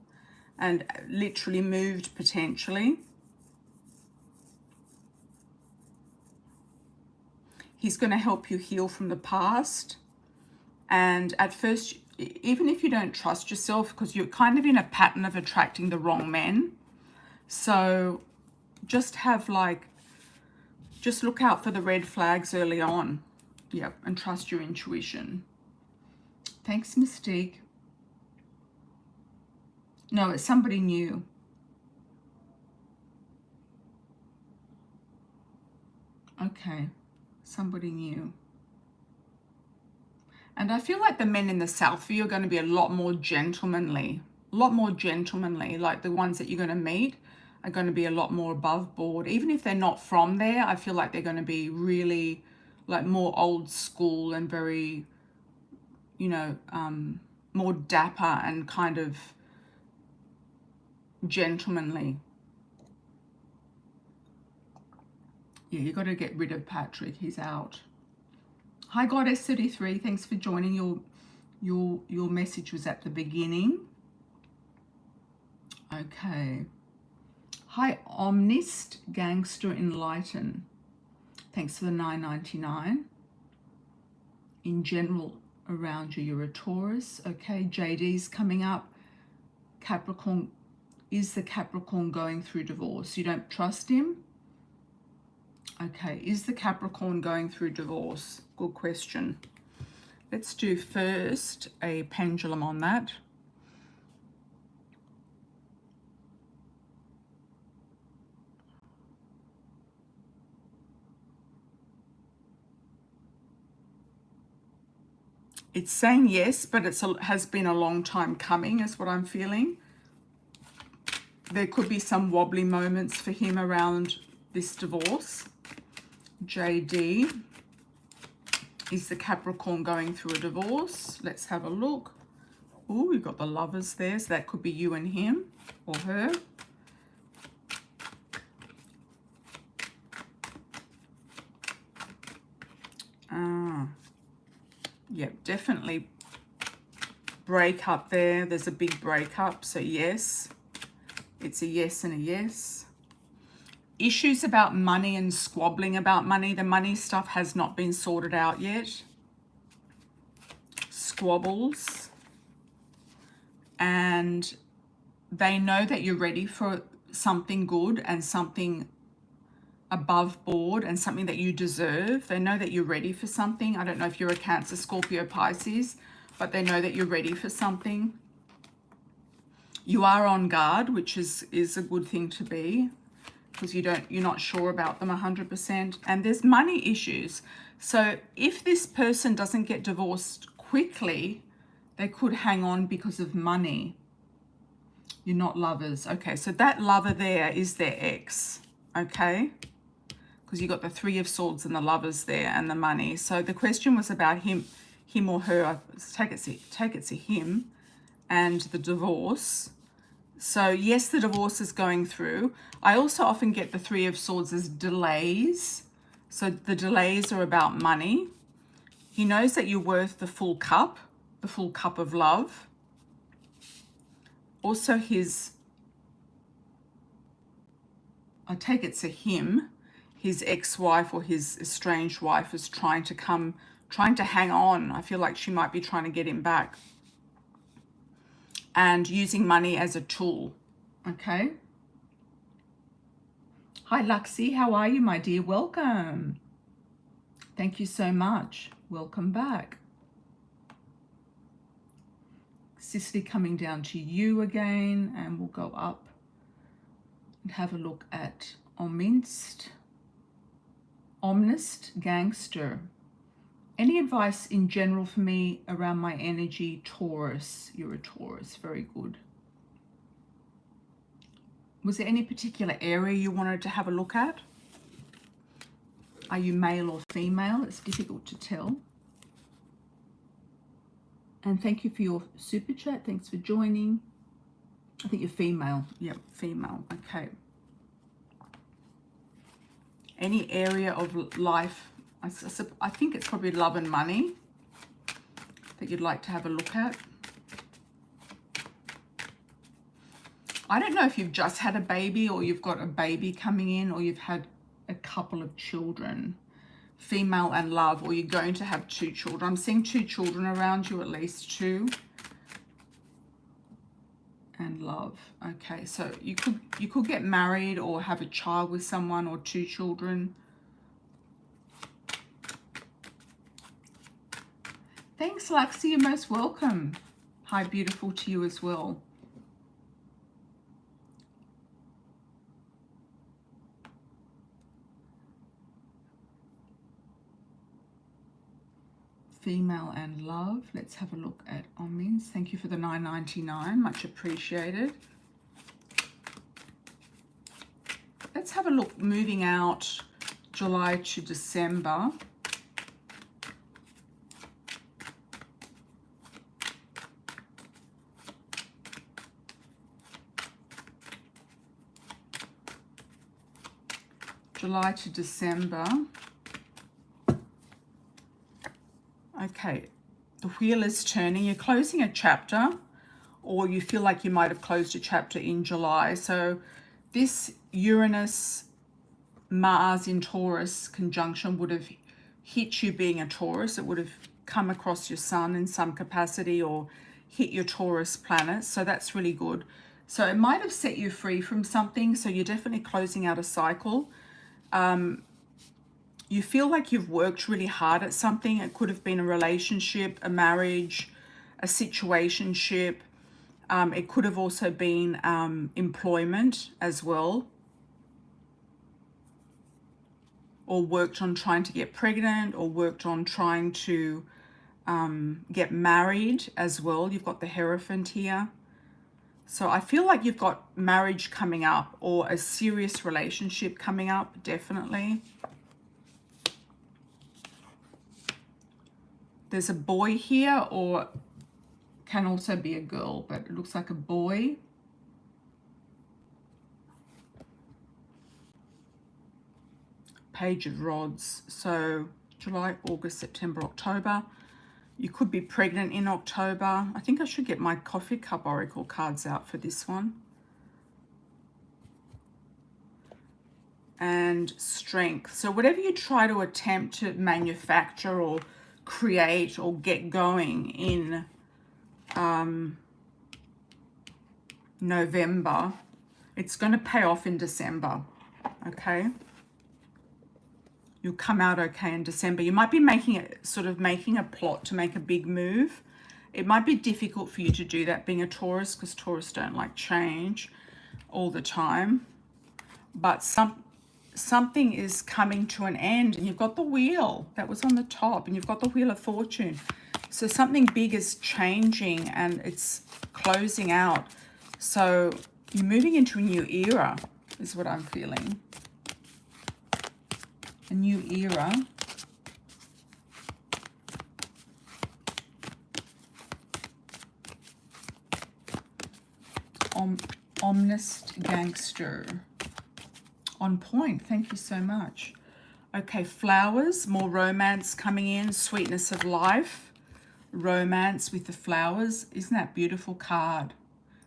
and literally moved potentially. He's going to help you heal from the past. And at first, even if you don't trust yourself, because you're kind of in a pattern of attracting the wrong men. So just just look out for the red flags early on. Yep, and trust your intuition. Thanks, Mystique. No, it's somebody new. Okay, somebody new. And I feel like the men in the south for you are going to be a lot more gentlemanly. A lot more gentlemanly. Like the ones that you're going to meet are going to be a lot more above board. Even if they're not from there, I feel like they're going to be really like more old school and very, you know, more dapper and kind of gentlemanly. Yeah, you got to get rid of Patrick. He's out. Hi, Goddess 33. Thanks for joining. Your message was at the beginning. Okay. Hi, Omnist Gangster Enlighten. Thanks for the $9.99. In general, around you, you're a Taurus. Okay, JD's coming up. Capricorn. Is the Capricorn going through divorce? You don't trust him? Okay, is the Capricorn going through divorce? Good question. Let's do first a pendulum on that. It's saying yes, but it has been a long time coming, is what I'm feeling. There could be some wobbly moments for him around this divorce. JD, is the Capricorn going through a divorce? Let's have a look. Oh, we've got the Lovers there, so that could be you and him or her. Yep, definitely breakup there. There's a big breakup, so yes. It's a yes and a yes. Issues about money and squabbling about money. The money stuff has not been sorted out yet. Squabbles. And they know that you're ready for something good and something above board and something that you deserve. They know that you're ready for something. I don't know if you're a Cancer, Scorpio, Pisces, but they know that you're ready for something. You are on guard, which is a good thing to be, because you're not sure about them 100%. And there's money issues. So if this person doesn't get divorced quickly, they could hang on because of money. You're not lovers. Okay, so that lover there is their ex. Okay, because you got the Three of Swords and the Lovers there and the money. So the question was about him or her. Take it to him and the divorce. So yes, the divorce is going through. I also often get the Three of Swords as delays. So the delays are about money. He knows that you're worth the full cup of love. Also I take it to him, his ex-wife or his estranged wife is trying to come trying to hang on. I feel like she might be trying to get him back and using money as a tool. Okay. Hi, Luxie. How are you, my dear? Welcome. Thank you so much. Welcome back. Siisy coming down to you again, and we'll go up and have a look at Omnist Gangster. Any advice in general for me around my energy? Taurus. You're a Taurus. Very good. Was there any particular area you wanted to have a look at? Are you male or female? It's difficult to tell. And thank you for your super chat. Thanks for joining. I think you're female. Yep, female. Okay. Any area of life, I think it's probably love and money that you'd like to have a look at. I don't know if you've just had a baby or you've got a baby coming in or you've had a couple of children, female and love, or you're going to have 2 children. I'm seeing 2 children around you, at least 2. And love. Okay, so you could get married or have a child with someone or 2 children. Thanks, Luxie. You're most welcome. Hi, beautiful to you as well. Female and love. Let's have a look at Omnist. Thank you for the $9.99. Much appreciated. Let's have a look moving out July to December. July to December. Okay, the wheel is turning. You're closing a chapter, or you feel like you might have closed a chapter in July. So this Uranus, Mars in Taurus conjunction would have hit you being a Taurus. It would have come across your sun in some capacity or hit your Taurus planet. So that's really good. So it might have set you free from something. So you're definitely closing out a cycle. You feel like you've worked really hard at something. It could have been a relationship, a marriage, a situationship. It could have also been employment as well. Or worked on trying to get pregnant, or worked on trying to get married as well. You've got the Hierophant here. So I feel like you've got marriage coming up or a serious relationship coming up, definitely. There's a boy here, or can also be a girl, but it looks like a boy. Page of Rods. So July, August, September, October. You could be pregnant in October. I think I should get my coffee cup oracle cards out for this one. And Strength. So whatever you try to attempt to manufacture or create or get going in November, it's going to pay off in December. Okay, you'll come out okay in December. You might be making a plot to make a big move. It might be difficult for you to do that being a Taurus, because Taurus don't like change all the time. But something is coming to an end, and you've got the wheel that was on the top, and you've got the Wheel of Fortune. So something big is changing and it's closing out. So you're moving into a new era is what I'm feeling. A new era. Omnist Gangster. On point. Thank you so much. Okay, flowers, more romance coming in, sweetness of life, romance with the flowers. Isn't that a beautiful card?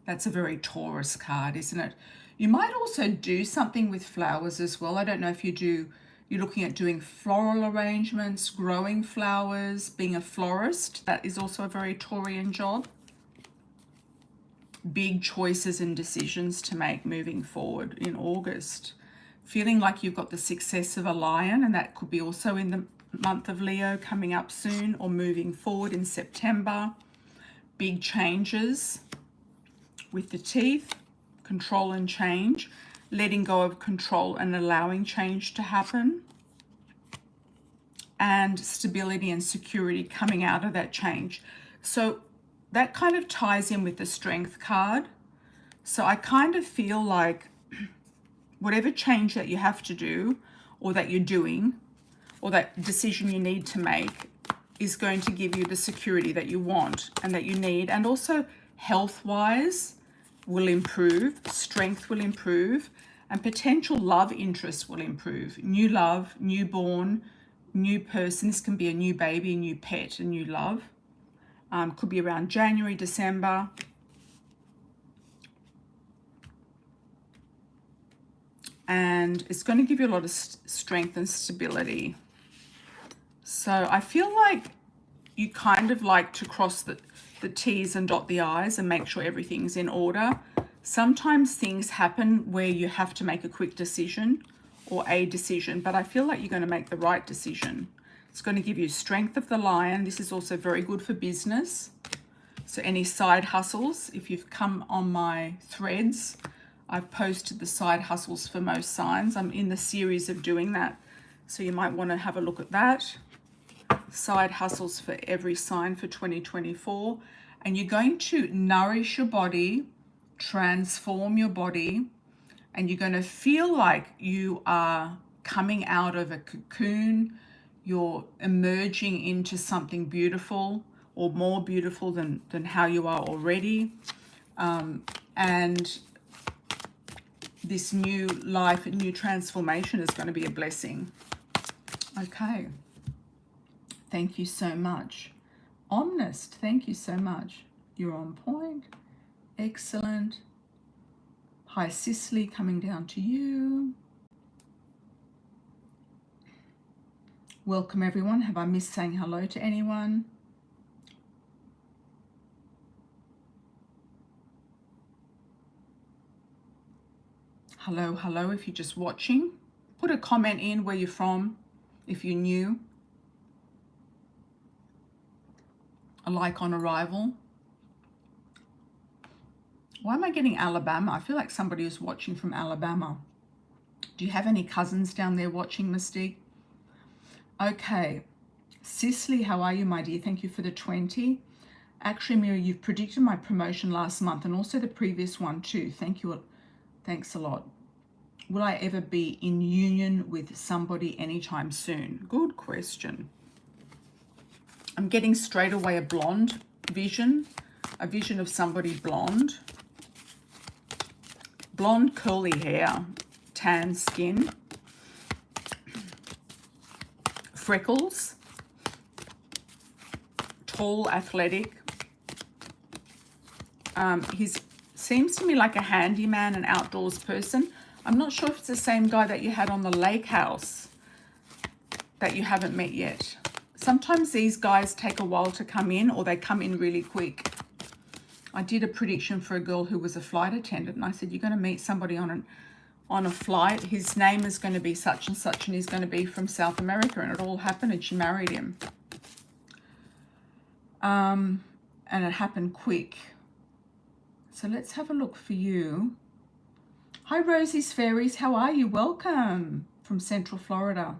That's a very Taurus card, isn't it? You might also do something with flowers as well. I don't know if you do You're looking at doing floral arrangements, growing flowers, being a florist. That is also a very Taurian job. Big choices and decisions to make moving forward in August. Feeling like you've got the success of a lion, and that could be also in the month of Leo coming up soon, or moving forward in September. Big changes with the teeth, control and change, letting go of control and allowing change to happen, and stability and security coming out of that change. So that kind of ties in with the Strength card. So I kind of feel like whatever change that you have to do, or that you're doing, or that decision you need to make, is going to give you the security that you want and that you need. And also health-wise will improve, strength will improve, and potential love interest will improve. New love, newborn, new person. This can be a new baby, a new pet, a new love. Could be around January, December. And it's going to give you a lot of strength and stability. So I feel like you kind of like to cross the T's and dot the I's and make sure everything's in order. Sometimes things happen where you have to make a quick decision or a decision, but I feel like you're going to make the right decision. It's going to give you strength of the lion. This is also very good for business. So any side hustles, if you've come on my threads, I've posted the side hustles for most signs. I'm in the series of doing that. So you might want to have a look at that. Side hustles for every sign for 2024. And you're going to nourish your body, transform your body, and you're going to feel like you are coming out of a cocoon. You're emerging into something beautiful, or more beautiful than how you are already. And this new life and new transformation is going to be a blessing. Okay. Thank you so much. Omnist, thank you so much. You're on point. Excellent. Hi, Siisy, coming down to you. Welcome, everyone. Have I missed saying hello to anyone? Hello, hello, if you're just watching. Put a comment in where you're from, if you're new. A like on arrival. Why am I getting Alabama? I feel like somebody is watching from Alabama. Do you have any cousins down there watching, Mystique? Okay. Siisy, how are you, my dear? Thank you for the 20. Actually, Amira, you've predicted my promotion last month and also the previous one too. Thank you. Thanks a lot. Will I ever be in union with somebody anytime soon? Good question. I'm getting straight away a blonde vision, a vision of somebody blonde. Blonde curly hair, tan skin, freckles, tall, athletic. He seems to me like a handyman, an outdoors person. I'm not sure if it's the same guy that you had on the lake house that you haven't met yet. Sometimes these guys take a while to come in, or they come in really quick. I did a prediction for a girl who was a flight attendant, and I said, you're going to meet somebody on a flight. His name is going to be such and such, and he's going to be from South America. And it all happened, and she married him. And it happened quick. So let's have a look for you. Hi, Rosies Fairies. How are you? Welcome from Central Florida.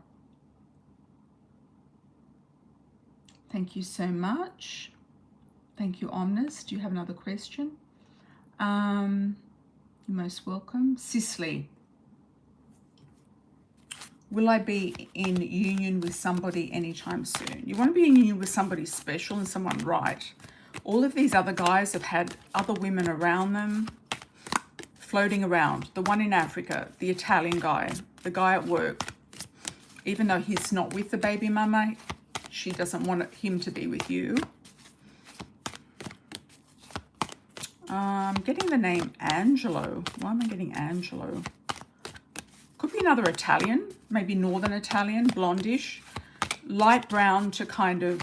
Thank you so much. Thank you, Omnist. Do you have another question? You're most welcome. Siisy. Will I be in union with somebody anytime soon? You want to be in union with somebody special and someone right. All of these other guys have had other women around them, floating around. The one in Africa, the Italian guy, the guy at work. Even though he's not with the baby mama, she doesn't want him to be with you. I'm getting the name Angelo. Why am I getting Angelo? Could be another Italian. maybe Northern Italian, blondish, light brown to kind of,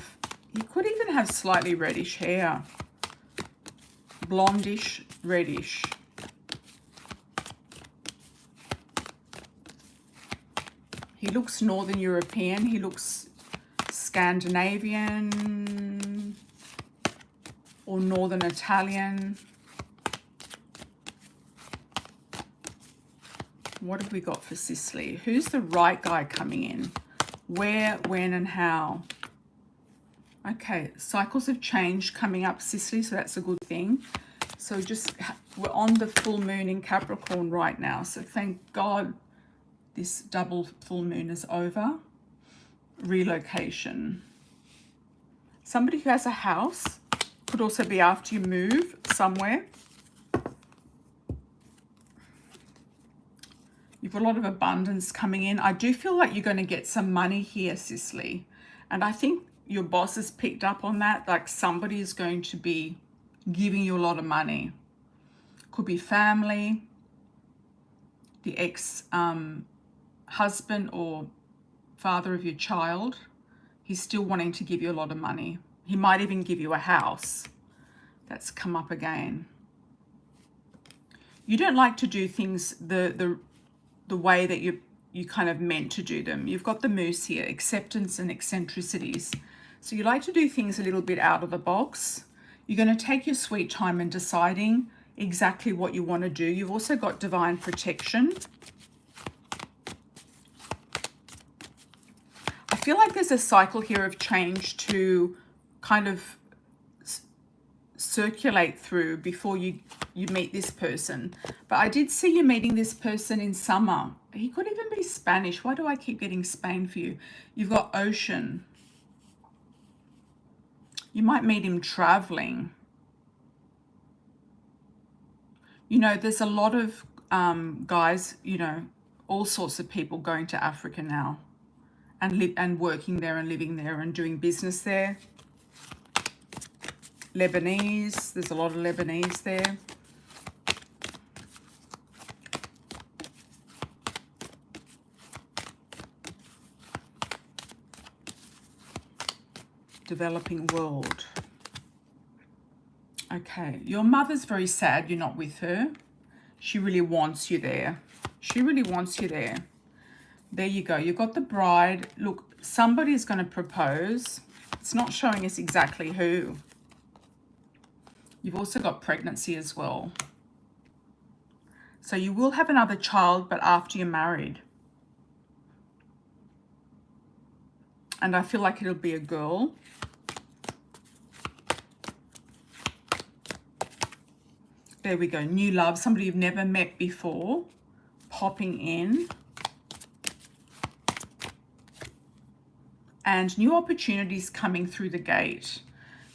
you could even have slightly reddish hair, blondish, reddish. He looks Northern European, he looks Scandinavian or Northern Italian. What have we got for Sicily? Who's the right guy coming in? Where, when, and how? Okay, cycles of change coming up, Sicily, so that's a good thing. So we're on the full moon in Capricorn right now. So thank God this double full moon is over. Relocation. Somebody who has a house, could also be after you move somewhere. You've got a lot of abundance coming in. I do feel like you're going to get some money here, Sicily. And I think your boss has picked up on that. Like somebody is going to be giving you a lot of money. Could be family, the ex-husband or father of your child. He's still wanting to give you a lot of money. He might even give you a house. That's come up again. You don't like to do things the way that you kind of meant to do them. You've got the moose here, acceptance and eccentricities. So you like to do things a little bit out of the box. You're going to take your sweet time in deciding exactly what you want to do. You've also got divine protection. I feel like there's a cycle here of change to kind of circulate through before you meet this person. But I did see you meeting this person in summer. He could even be Spanish. Why do I keep getting Spain for you? You've got ocean. You might meet him traveling. You know, there's a lot of guys, you know, all sorts of people going to Africa now and working there and living there and doing business there. Lebanese, there's a lot of Lebanese there. Developing world. Okay, your mother's very sad you're not with her. She really wants you there. She really wants you there. There you go. You've got the bride. Look, somebody's going to propose. It's not showing us exactly who. You've also got pregnancy as well. So you will have another child, but after you're married. And I feel like it'll be a girl. There we go. New love. Somebody you've never met before. Popping in. And new opportunities coming through the gate.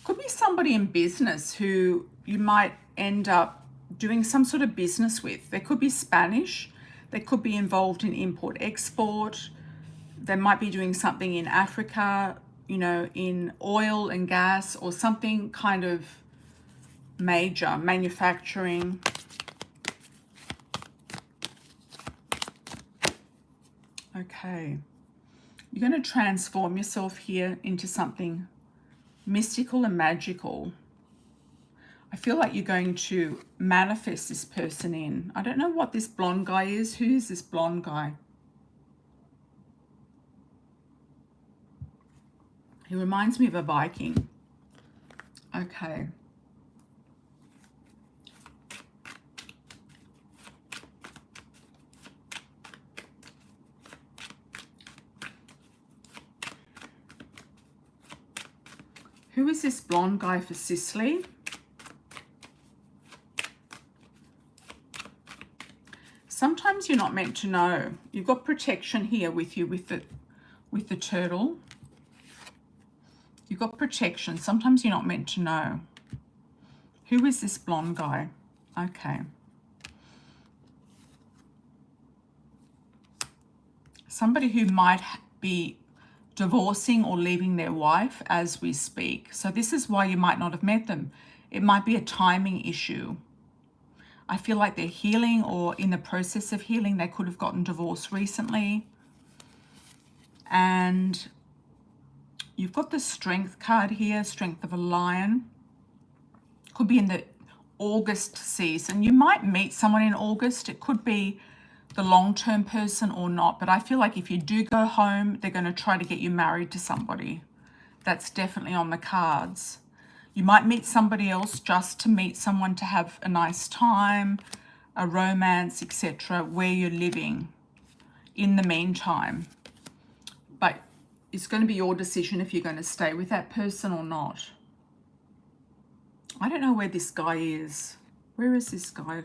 Could be somebody in business who you might end up doing some sort of business with. They could be Spanish. They could be involved in import-export. They might be doing something in Africa, you know, in oil and gas or something kind of major, manufacturing. Okay. You're going to transform yourself here into something mystical and magical. I feel like you're going to manifest this person in. I don't know what this blonde guy is. Who is this blonde guy? He reminds me of a Viking. Okay. Who is this blonde guy for Sicily? Sometimes you're not meant to know. You've got protection here with you with the turtle. You've got protection. Sometimes you're not meant to know. Who is this blonde guy? Okay. Somebody who might be divorcing or leaving their wife as we speak. So this is why you might not have met them. It might be a timing issue. I feel like they're healing or in the process of healing. They could have gotten divorced recently. And you've got the Strength card here, Strength of a Lion. Could be in the August season. You might meet someone in August. It could be the long-term person or not. But I feel like if you do go home, they're going to try to get you married to somebody. That's definitely on the cards. You might meet somebody else just to meet someone to have a nice time, a romance, etc., where you're living in the meantime. But it's going to be your decision if you're going to stay with that person or not. I don't know where this guy is. Where is this guy?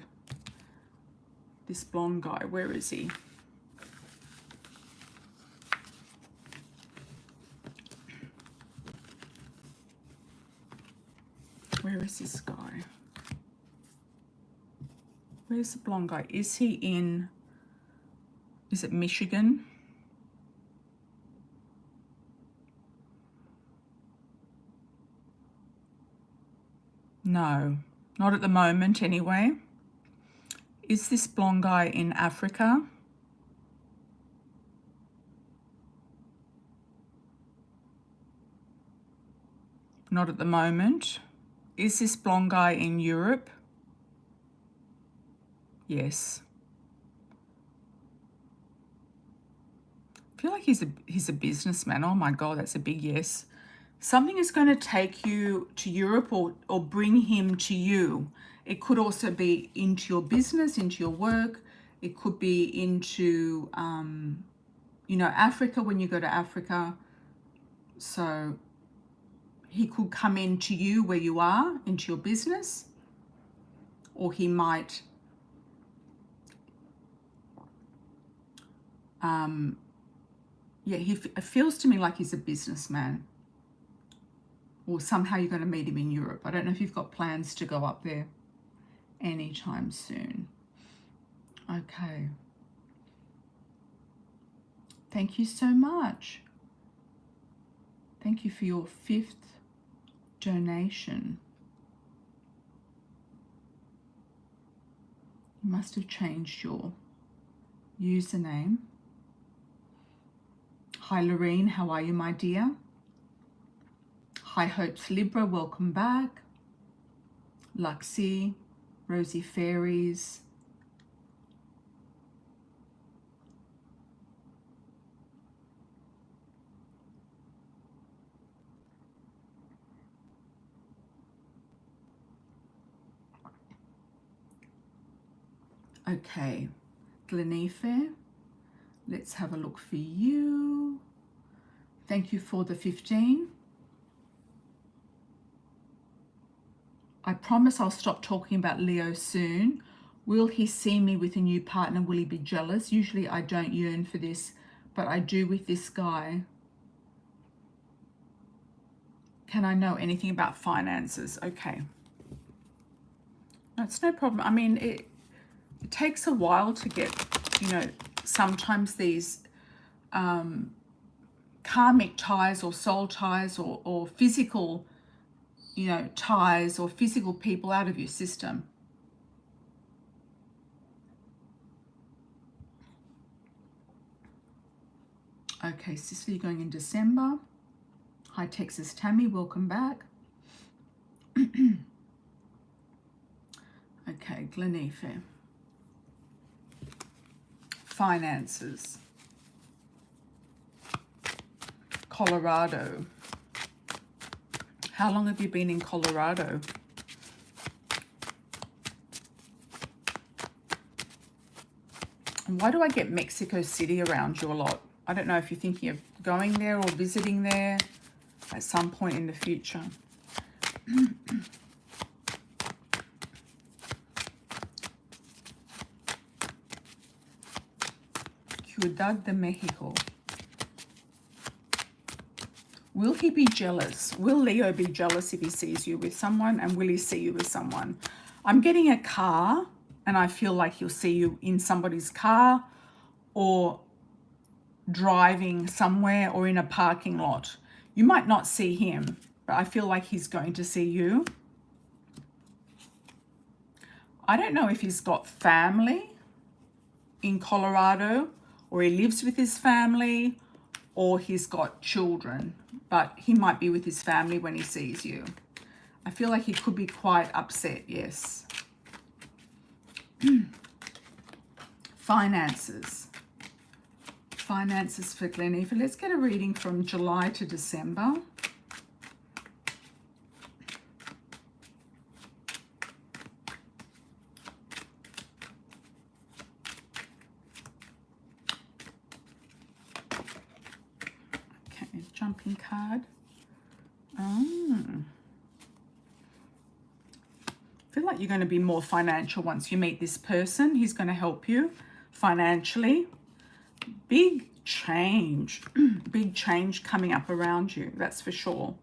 This blonde guy, where is he? Where is this guy? Where's the blonde guy? Is he in, is it Michigan? No, not at the moment anyway. Is this blonde guy in Africa? Not at the moment. Is this blonde guy in Europe? Yes. I feel like he's a businessman. Oh my God, that's a big yes. Something is going to take you to Europe or bring him to you. It could also be into your business, into your work. It could be into, you know, Africa when you go to Africa. So he could come into you where you are, into your business. Or he might yeah, it feels to me like he's a businessman. Or somehow you're going to meet him in Europe. I don't know if you've got plans to go up there anytime soon. Okay. Thank you so much. Thank you for your 5th donation. You must have changed your username. Hi Loren, how are you, my dear? High Hopes Libra, welcome back. Luxie, Rosies Fairies. Okay, Glena, let's have a look for you. Thank you for the 15. I promise I'll stop talking about Leo soon. Will he see me with a new partner? Will he be jealous? Usually I don't yearn for this, but I do with this guy. Can I know anything about finances? Okay. That's no problem. I mean, it takes a while to get, you know, sometimes these karmic ties or soul ties or physical, you know, ties or physical people out of your system. Okay, Siisy going in December. Hi, Texas Tammy, welcome back. Okay, Glena. Finances. Colorado. How long have you been in Colorado? And why do I get Mexico City around you a lot? I don't know if you're thinking of going there or visiting there at some point in the future. Ciudad de Mexico. Will he be jealous? Will Leo be jealous if he sees you with someone? And will he see you with someone? I'm getting a car, and I feel like he'll see you in somebody's car or driving somewhere or in a parking lot. You might not see him, but I feel like he's going to see you. I don't know if he's got family in Colorado or he lives with his family or he's got children, but he might be with his family when he sees you. I feel like he could be quite upset, yes. Finances. Finances for Glena. Let's get a reading from July to December. Okay, jumping card. I feel like you're going to be more financial once you meet this person. He's going to help you financially. Big change. Big change coming up around you, that's for sure.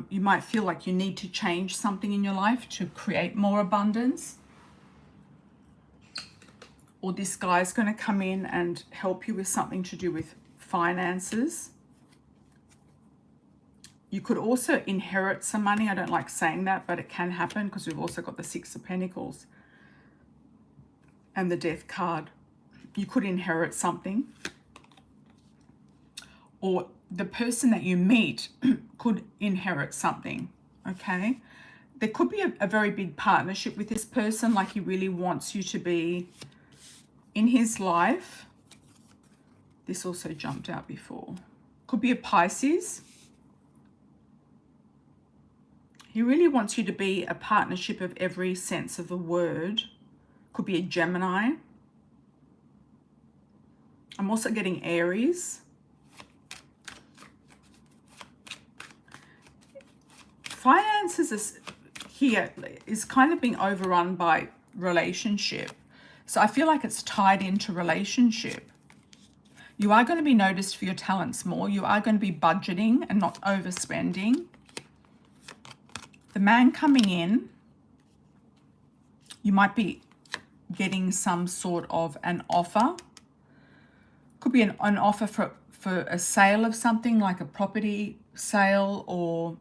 You might feel like you need to change something in your life to create more abundance. Or this guy's going to come in and help you with something to do with finances. You could also inherit some money. I don't like saying that, but it can happen because we've also got the Six of Pentacles and the Death card. You could inherit something. Or the person that you meet could inherit something, okay? There could be a very big partnership with this person, like he really wants you to be in his life. This also jumped out before. Could be a Pisces. He really wants you to be a partnership of every sense of the word. Could be a Gemini. I'm also getting Aries. Finances here is kind of being overrun by relationship. So I feel like it's tied into relationship. You are going to be noticed for your talents more. You are going to be budgeting and not overspending. The man coming in, you might be getting some sort of an offer. Could be an offer for a sale of something, like a property sale, or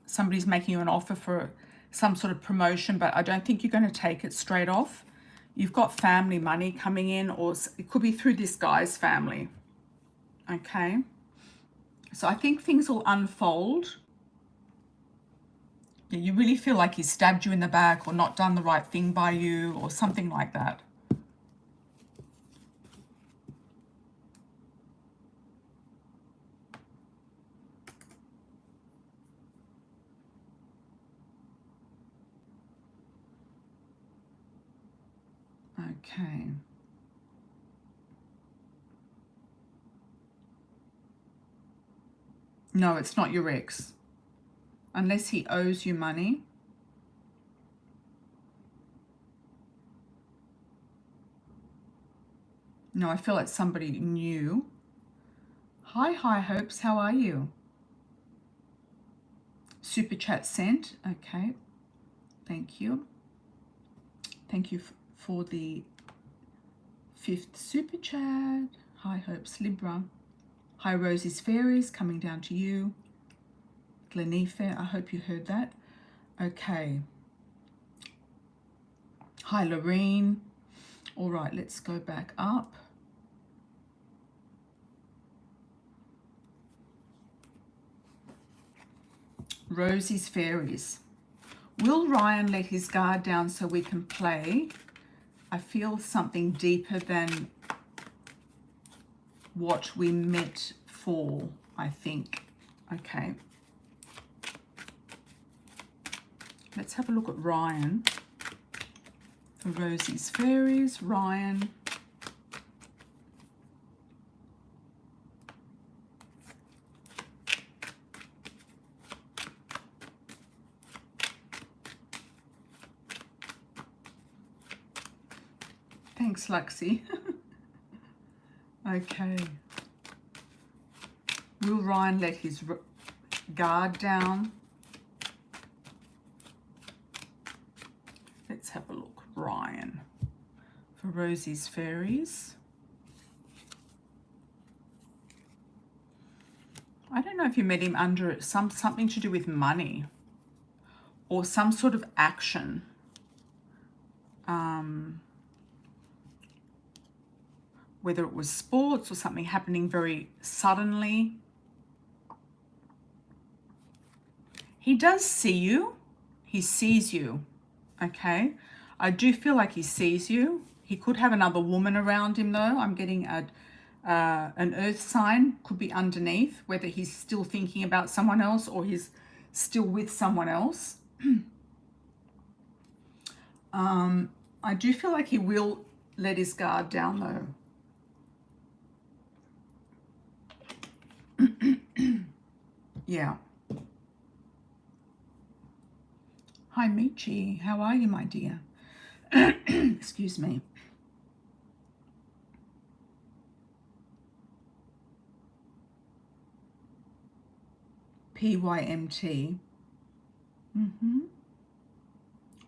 somebody's making you an offer for some sort of promotion, but I don't think you're going to take it straight off. You've got family money coming in, or it could be through this guy's family. Okay. So I think things will unfold. You really feel like he stabbed you in the back or not done the right thing by you or something like that. Okay. No, it's not your ex. Unless he owes you money. No, I feel like somebody new. Hi, High Hopes, how are you? Super chat sent. Okay. Thank you. Thank you for the 5th super chat. High Hopes, Libra. Hi, Rosies Fairies, coming down to you. Glena, I hope you heard that. Okay. Hi, Loren. All right, let's go back up. Rosies Fairies. Will Ryan let his guard down so we can play? I feel something deeper than what we met for, I think. Okay. Let's have a look at Ryan. For Rosies Fairies, Ryan. Thanks, Luxie. Okay. Will Ryan let his guard down? Let's have a look. Ryan. For Rosies Fairies. I don't know if you met him under something to do with money or some sort of action. whether it was sports or something happening very suddenly. He does see you. He sees you, okay? I do feel like he sees you. He could have another woman around him though. I'm getting an earth sign, could be underneath, whether he's still thinking about someone else or he's still with someone else. I do feel like he will let his guard down though. Yeah. Hi, Michi. How are you, my dear? Excuse me. PYMT.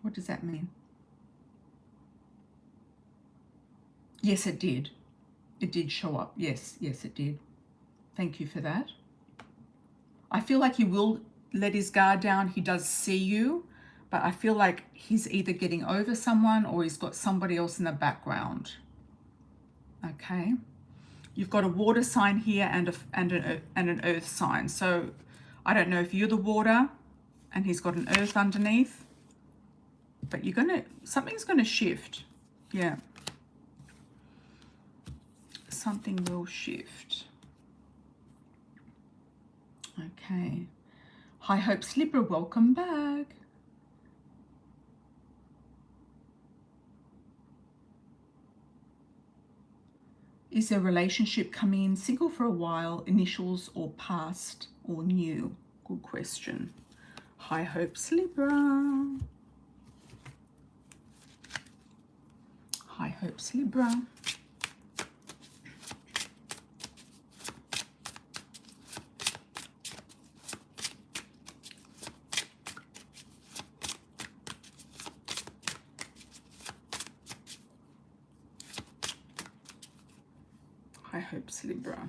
What does that mean? Yes, it did. It did show up. Yes, yes, it did. Thank you for that. I feel like he will let his guard down. He does see you, but I feel like he's either getting over someone or he's got somebody else in the background. Okay. You've got a water sign here and an earth sign. So I don't know if you're the water and he's got an earth underneath, but something's gonna shift. Yeah. Something will shift. Okay. High Hopes Libra, welcome back. Is there a relationship coming in single for a while, initials or past or new? Good question. High Hopes Libra. High Hopes Libra. High Hopes Libra.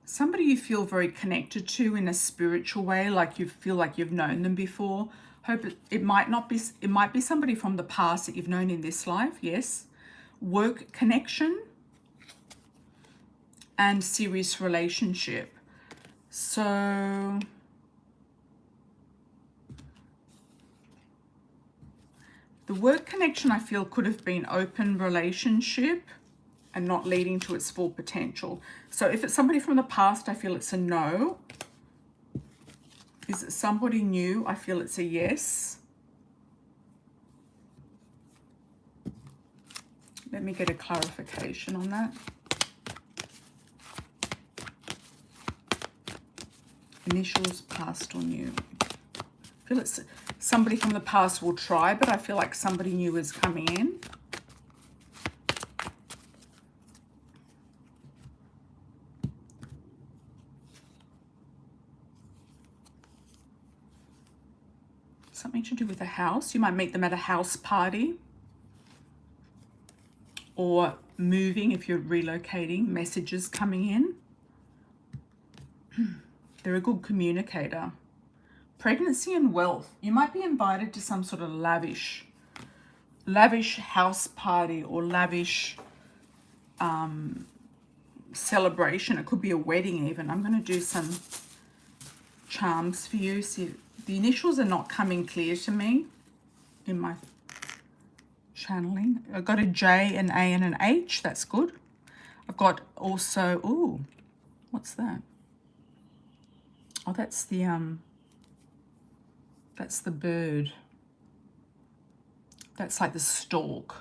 Somebody you feel very connected to in a spiritual way, like you feel like you've known them before. Hope it might be somebody from the past that you've known in this life, yes. Work connection and serious relationship. So the work connection I feel could have been open relationship and not leading to its full potential. So if it's somebody from the past, I feel it's a no. Is it somebody new? I feel it's a yes. Let me get a clarification on that. Initials, past or new. I feel it's somebody from the past will try, but I feel like somebody new is coming in. Something to do with a house. You might meet them at a house party or moving if you're relocating. Messages coming in. They're a good communicator. Pregnancy and wealth. You might be invited to some sort of lavish house party or lavish celebration. It could be a wedding even. I'm going to do some charms for you. See, the initials are not coming clear to me in my channeling. I've got a J, an A, and an H. That's good. I've got also, ooh, what's that? Oh, that's the bird. That's like the stork.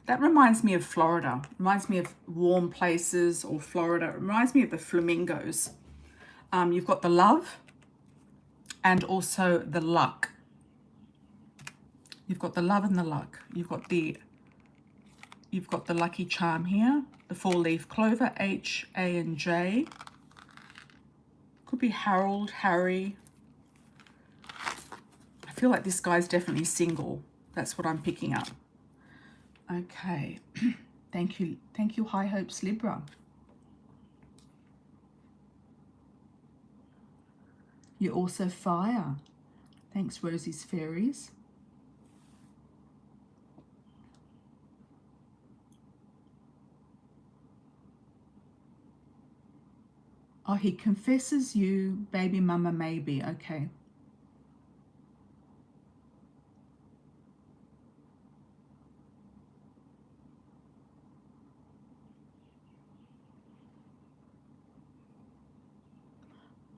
That reminds me of Florida. Reminds me of warm places or Florida. It reminds me of the flamingos. You've got the love and also the luck. You've got the love and the luck. You've got the lucky charm here. The 4-leaf clover, H, A, and J. Could be Harold, Harry. I feel like this guy's definitely single. That's what I'm picking up. Okay. Thank you, High Hopes Libra. You're also fire. Thanks, Rosies Fairies. Oh, he confesses you, baby mama, maybe. Okay.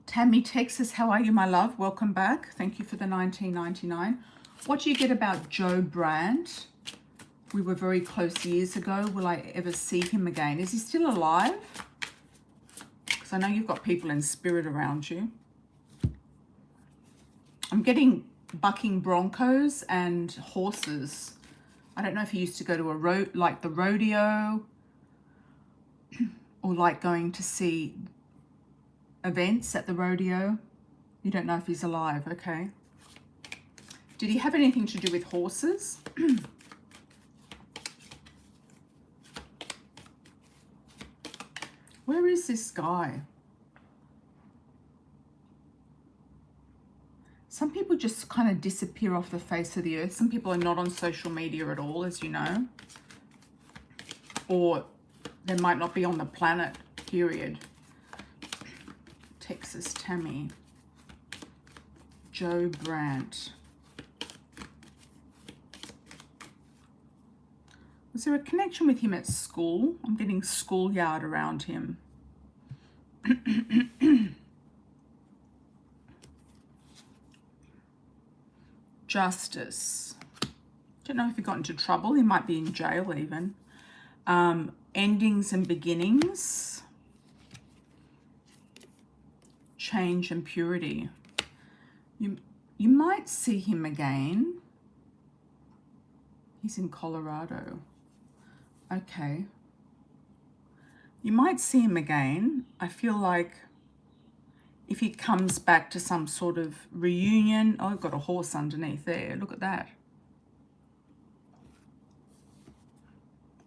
Tammy, Texas, how are you, my love? Welcome back. Thank you for the 19.99. What do you get about Joe Brandt? We were very close years ago. Will I ever see him again? Is he still alive? Because I know you've got people in spirit around you. I'm getting bucking broncos and horses. I don't know if he used to go to a like the rodeo, or like going to see events at the rodeo. You don't know if he's alive. Okay. Did he have anything to do with horses? Where is this guy? Some people just kind of disappear off the face of the earth. Some people are not on social media at all, as you know. Or they might not be on the planet, period. Texas, Tammy. Joe Brandt. Was there a connection with him at school? I'm getting schoolyard around him. Justice. Don't know if he got into trouble. He might be in jail even. Endings and beginnings. Change and purity. You might see him again. He's in Colorado. Okay. You might see him again. I feel like if he comes back to some sort of reunion. Oh, I've got a horse underneath there. Look at that.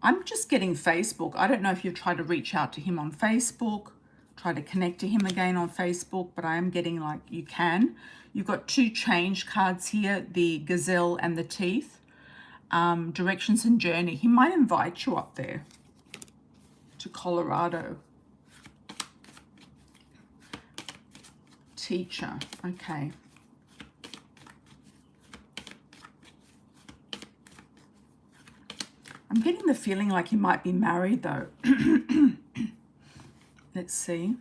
I'm just getting Facebook. I don't know if you've tried to reach out to him on Facebook, try to connect to him again on Facebook, but I am getting like you can. You've got two change cards here, the gazelle and the teeth. Directions and journey. He might invite you up there to Colorado. Teacher. Okay. I'm getting the feeling like he might be married though. Let's see.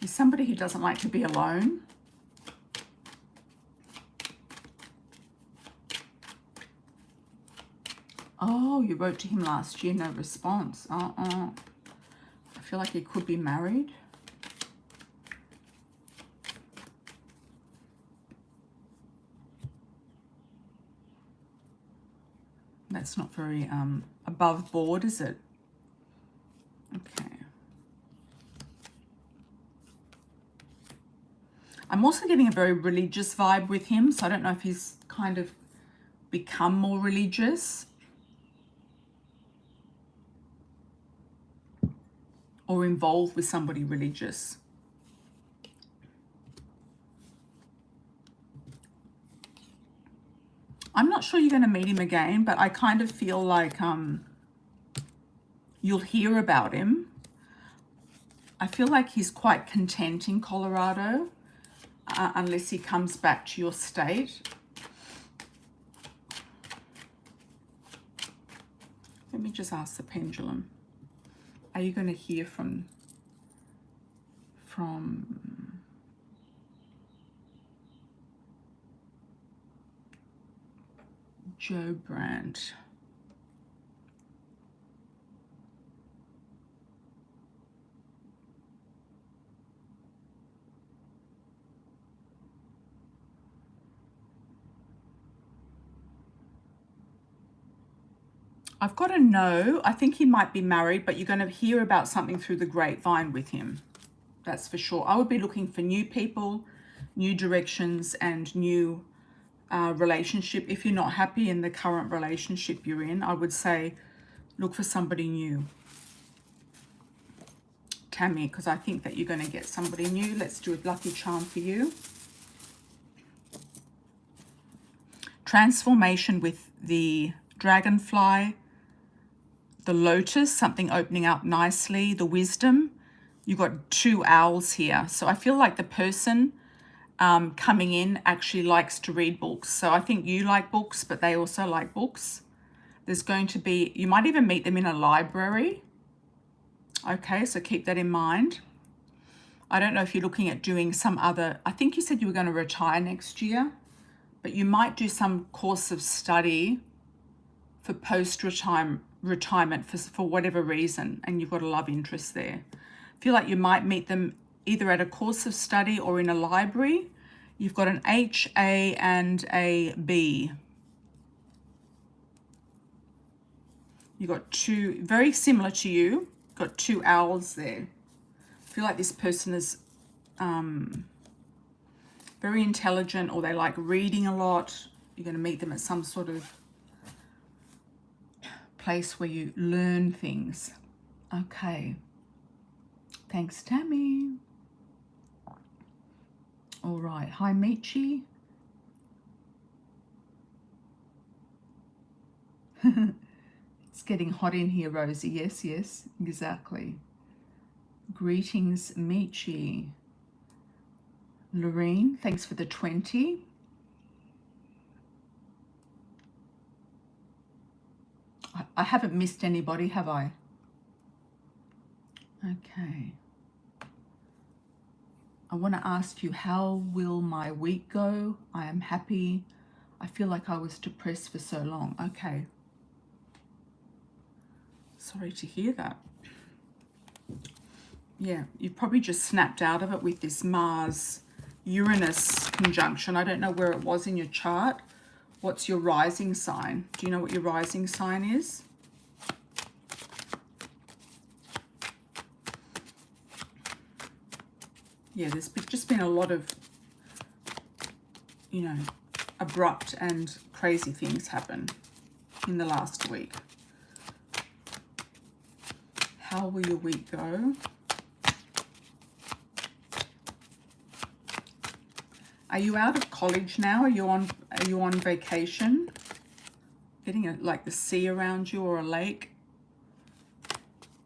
He's somebody who doesn't like to be alone. Oh, you wrote to him last year, no response. I feel like he could be married. That's not very above board, is it? Okay. I'm also getting a very religious vibe with him, so I don't know if he's kind of become more religious or involved with somebody religious. I'm not sure you're going to meet him again, but I kind of feel like you'll hear about him. I feel like he's quite content in Colorado, unless he comes back to your state. Let me just ask the pendulum. Are you going to hear from Joe Brandt? I've got a no. I think he might be married, but you're going to hear about something through the grapevine with him. That's for sure. I would be looking for new people, new directions, and new relationship. If you're not happy in the current relationship you're in, I would say look for somebody new. Tammy, because I think that you're going to get somebody new. Let's do a lucky charm for you. Transformation with the dragonfly, the lotus, something opening up nicely, the wisdom. You've got 2 owls here. So I feel like the person coming in actually likes to read books. So I think you like books, but they also like books. There's going to be, you might even meet them in a library. Okay, so keep that in mind. I don't know if you're looking at doing some other, I think you said you were going to retire next year, but you might do some course of study for post-retirement for whatever reason, and you've got a love interest there. I feel like you might meet them either at a course of study or in a library. You've got an H, A, and a B. You've got 2, very similar to you, got 2 owls there. I feel like this person is very intelligent, or they like reading a lot. You're going to meet them at some sort of place where you learn things. Okay. Thanks, Tammy. All right. Hi, Michi. It's getting hot in here, Rosie. Yes, yes, exactly. Greetings, Michi. Loren, thanks for the 20. I haven't missed anybody, have I? Okay. I want to ask you, how will my week go? I am happy. I feel like I was depressed for so long. Okay. Sorry to hear that. Yeah, you've probably just snapped out of it with this Mars-Uranus conjunction. I don't know where it was in your chart. What's your rising sign? Do you know what your rising sign is? Yeah, there's just been a lot of, you know, abrupt and crazy things happen in the last week. How will your week go? Are you out of college now? Are you on vacation? Getting like the sea around you or a lake?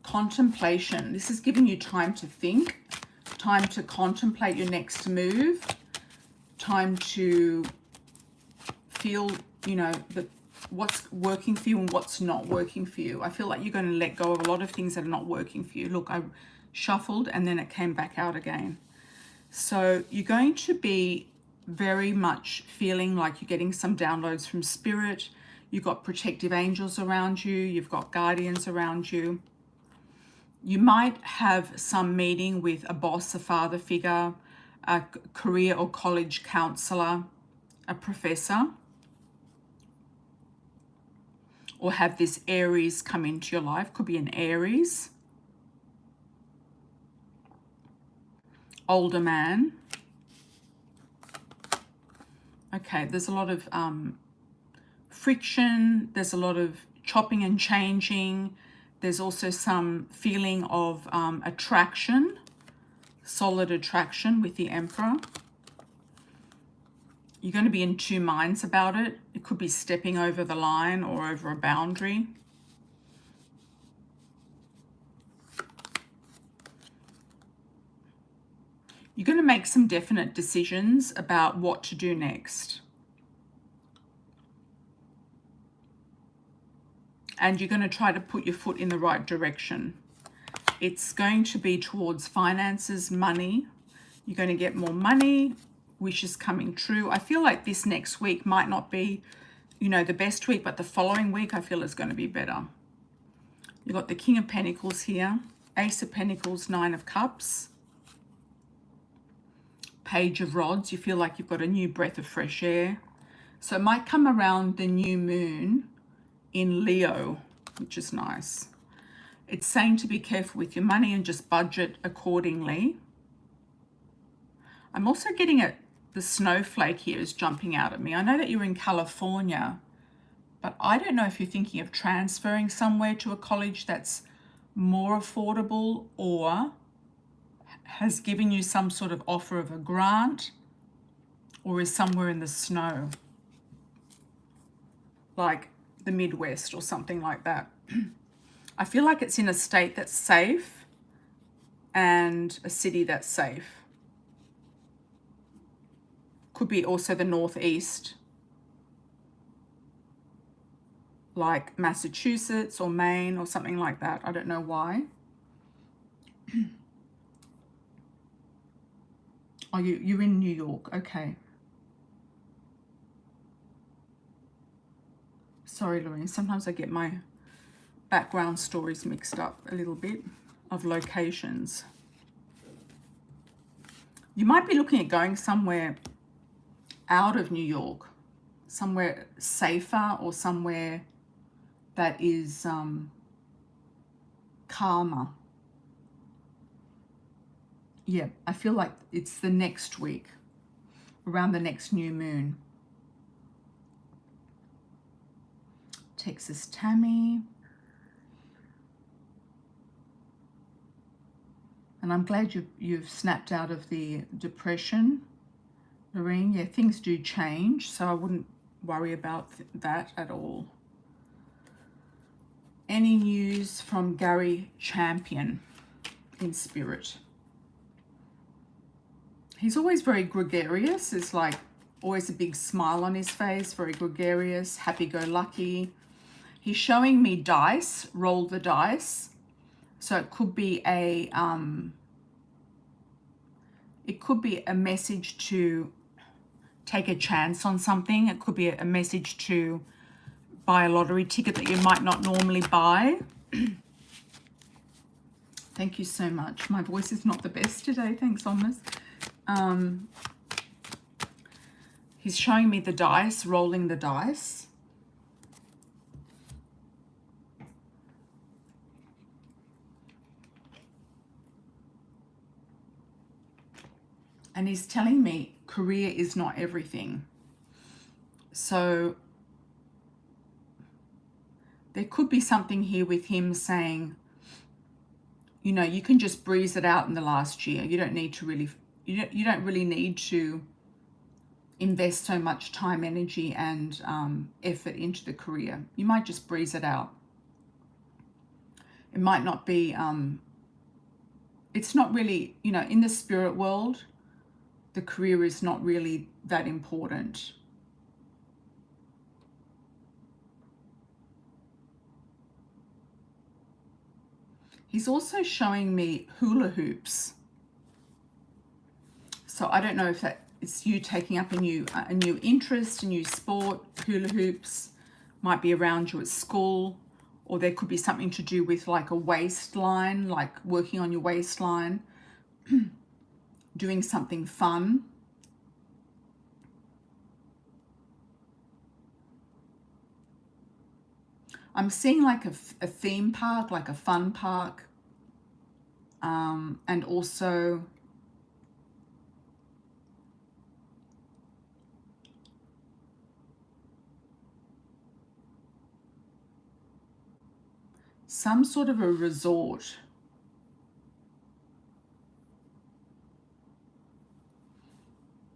Contemplation. This is giving you time to think, time to contemplate your next move, time to feel, you know, what's working for you and what's not working for you. I feel like you're going to let go of a lot of things that are not working for you. Look, I shuffled and then it came back out again. So you're going to be very much feeling like you're getting some downloads from spirit. You've got protective angels around you. You've got guardians around you. You might have some meeting with a boss, a father figure, a career or college counselor, a professor, or have this Aries come into your life. Could be an Aries, older man. Okay, there's a lot of friction. There's a lot of chopping and changing. There's also some feeling of attraction, solid attraction with the Emperor. You're going to be in 2 minds about it. It could be stepping over the line or over a boundary. You're going to make some definite decisions about what to do next. And you're going to try to put your foot in the right direction. It's going to be towards finances, money. You're going to get more money, wishes coming true. I feel like this next week might not be, you know, the best week, but the following week I feel is going to be better. You've got the King of Pentacles here, Ace of Pentacles, 9 of Cups, Page of Rods. You feel like you've got a new breath of fresh air. So it might come around the new moon in Leo, which is nice. It's saying to be careful with your money and just budget accordingly. I'm also getting the snowflake here is jumping out at me. I know that you're in California, but I don't know if you're thinking of transferring somewhere to a college that's more affordable, or has given you some sort of offer of a grant, or is somewhere in the snow, like the Midwest or something like that. I feel like it's in a state that's safe and a city that's safe. Could be also the Northeast, like Massachusetts or Maine or something like that. I don't know why. Oh, you're in New York. Okay. Sorry, Loren. Sometimes I get my background stories mixed up a little bit of locations. You might be looking at going somewhere out of New York, somewhere safer or somewhere that is calmer. Yeah, I feel like it's the next week, around the next new moon. Texas Tammy. And I'm glad you've snapped out of the depression, Loren. Yeah, things do change, so I wouldn't worry about that at all. Any news from Gary Champion in spirit? He's always very gregarious. It's like always a big smile on his face, very gregarious, happy-go-lucky. He's showing me dice, roll the dice. So it could be a message to take a chance on something. It could be a message to buy a lottery ticket that you might not normally buy. Thank you so much. My voice is not the best today. Thanks, Omnist. He's showing me the dice, rolling the dice. And he's telling me career is not everything. So there could be something here with him saying, you know, you can just breeze it out in the last year. You don't need to really, you don't really need to invest so much time, energy, and effort into the career. You might just breeze it out. It might not be, it's not really, you know, in the spirit world, the career is not really that important. He's also showing me hula hoops. So I don't know if that it's you taking up a new interest, a new sport. Hula hoops might be around you at school, or there could be something to do with like a waistline, like working on your waistline, doing something fun. I'm seeing like a theme park, like a fun park, and also some sort of a resort.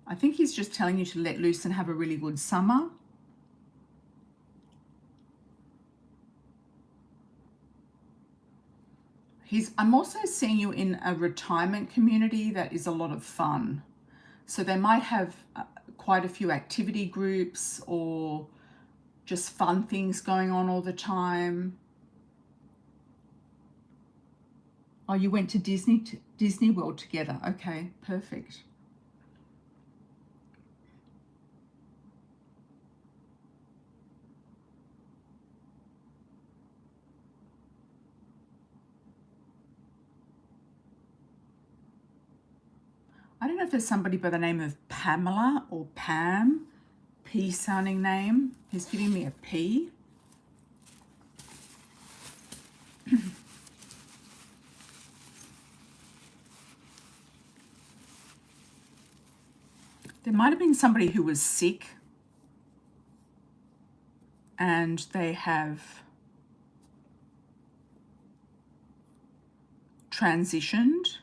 I think he's just telling you to let loose and have a really good summer. I'm also seeing you in a retirement community that is a lot of fun. So they might have quite a few activity groups or just fun things going on all the time. Oh, you went to Disney World together. Okay, perfect. I don't know if there's somebody by the name of Pamela or Pam, P sounding name. He's giving me a P. There might have been somebody who was sick and they have transitioned.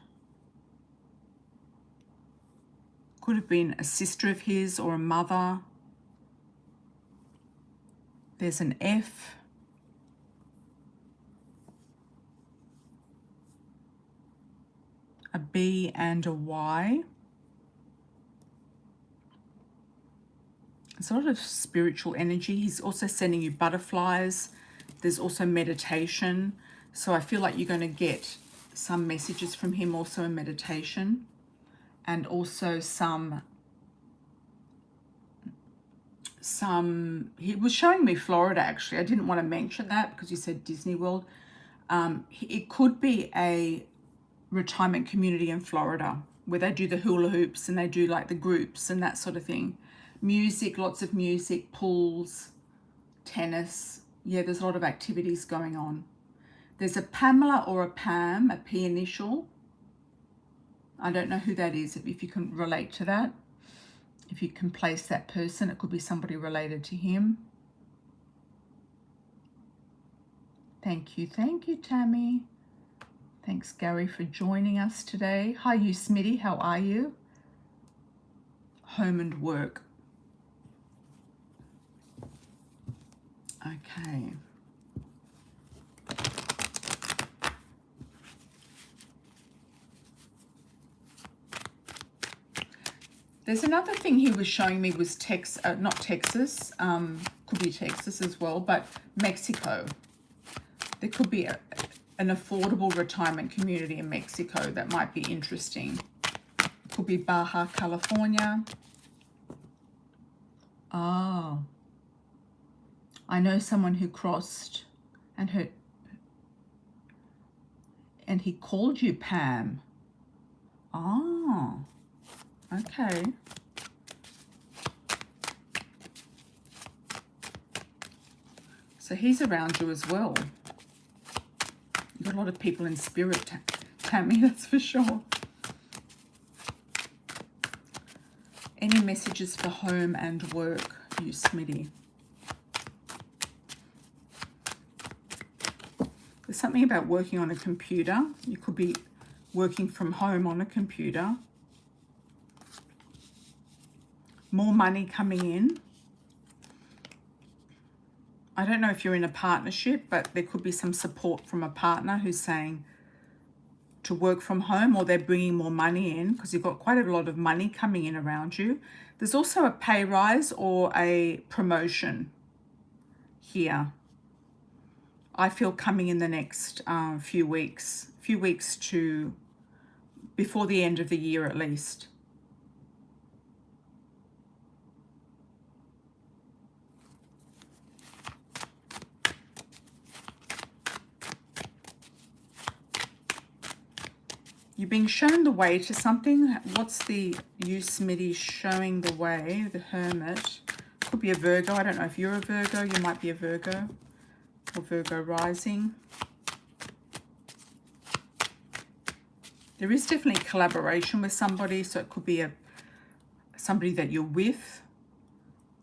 Could have been a sister of his or a mother. There's an F. A B and a Y. There's a lot of spiritual energy. He's also sending you butterflies. There's also meditation. So I feel like you're going to get some messages from him also in meditation. And also he was showing me Florida actually. I didn't want to mention that because you said Disney World. It could be a retirement community in Florida where they do the hula hoops and they do like the groups and that sort of thing. Music, lots of music, pools, tennis. Yeah, there's a lot of activities going on. There's a Pamela or a Pam, a P initial. I don't know who that is, if you can relate to that. If you can place that person, it could be somebody related to him. Thank you, Tammy. Thanks, Gary, for joining us today. Hi, you Smitty, how are you? Home and work. Okay. There's another thing he was showing me was not Texas, could be Texas as well, but Mexico. There could be an affordable retirement community in Mexico that might be interesting. Could be Baja California. Oh, I know someone who crossed and he called you Pam. Oh, okay. So he's around you as well. You've got a lot of people in spirit, Tammy, that's for sure. Any messages for home and work, you Smitty? There's something about working on a computer. You could be working from home on a computer. More money coming in. I don't know if you're in a partnership, but there could be some support from a partner who's saying to work from home, or they're bringing more money in because you've got quite a lot of money coming in around you. There's also a pay rise or a promotion here. I feel coming in the next few weeks to before the end of the year at least. You're being shown the way to something. What's the you Smitty showing the way? The Hermit. Could be a Virgo. I don't know if you're a Virgo. You might be a Virgo or Virgo rising. There is definitely collaboration with somebody. So it could be somebody that you're with.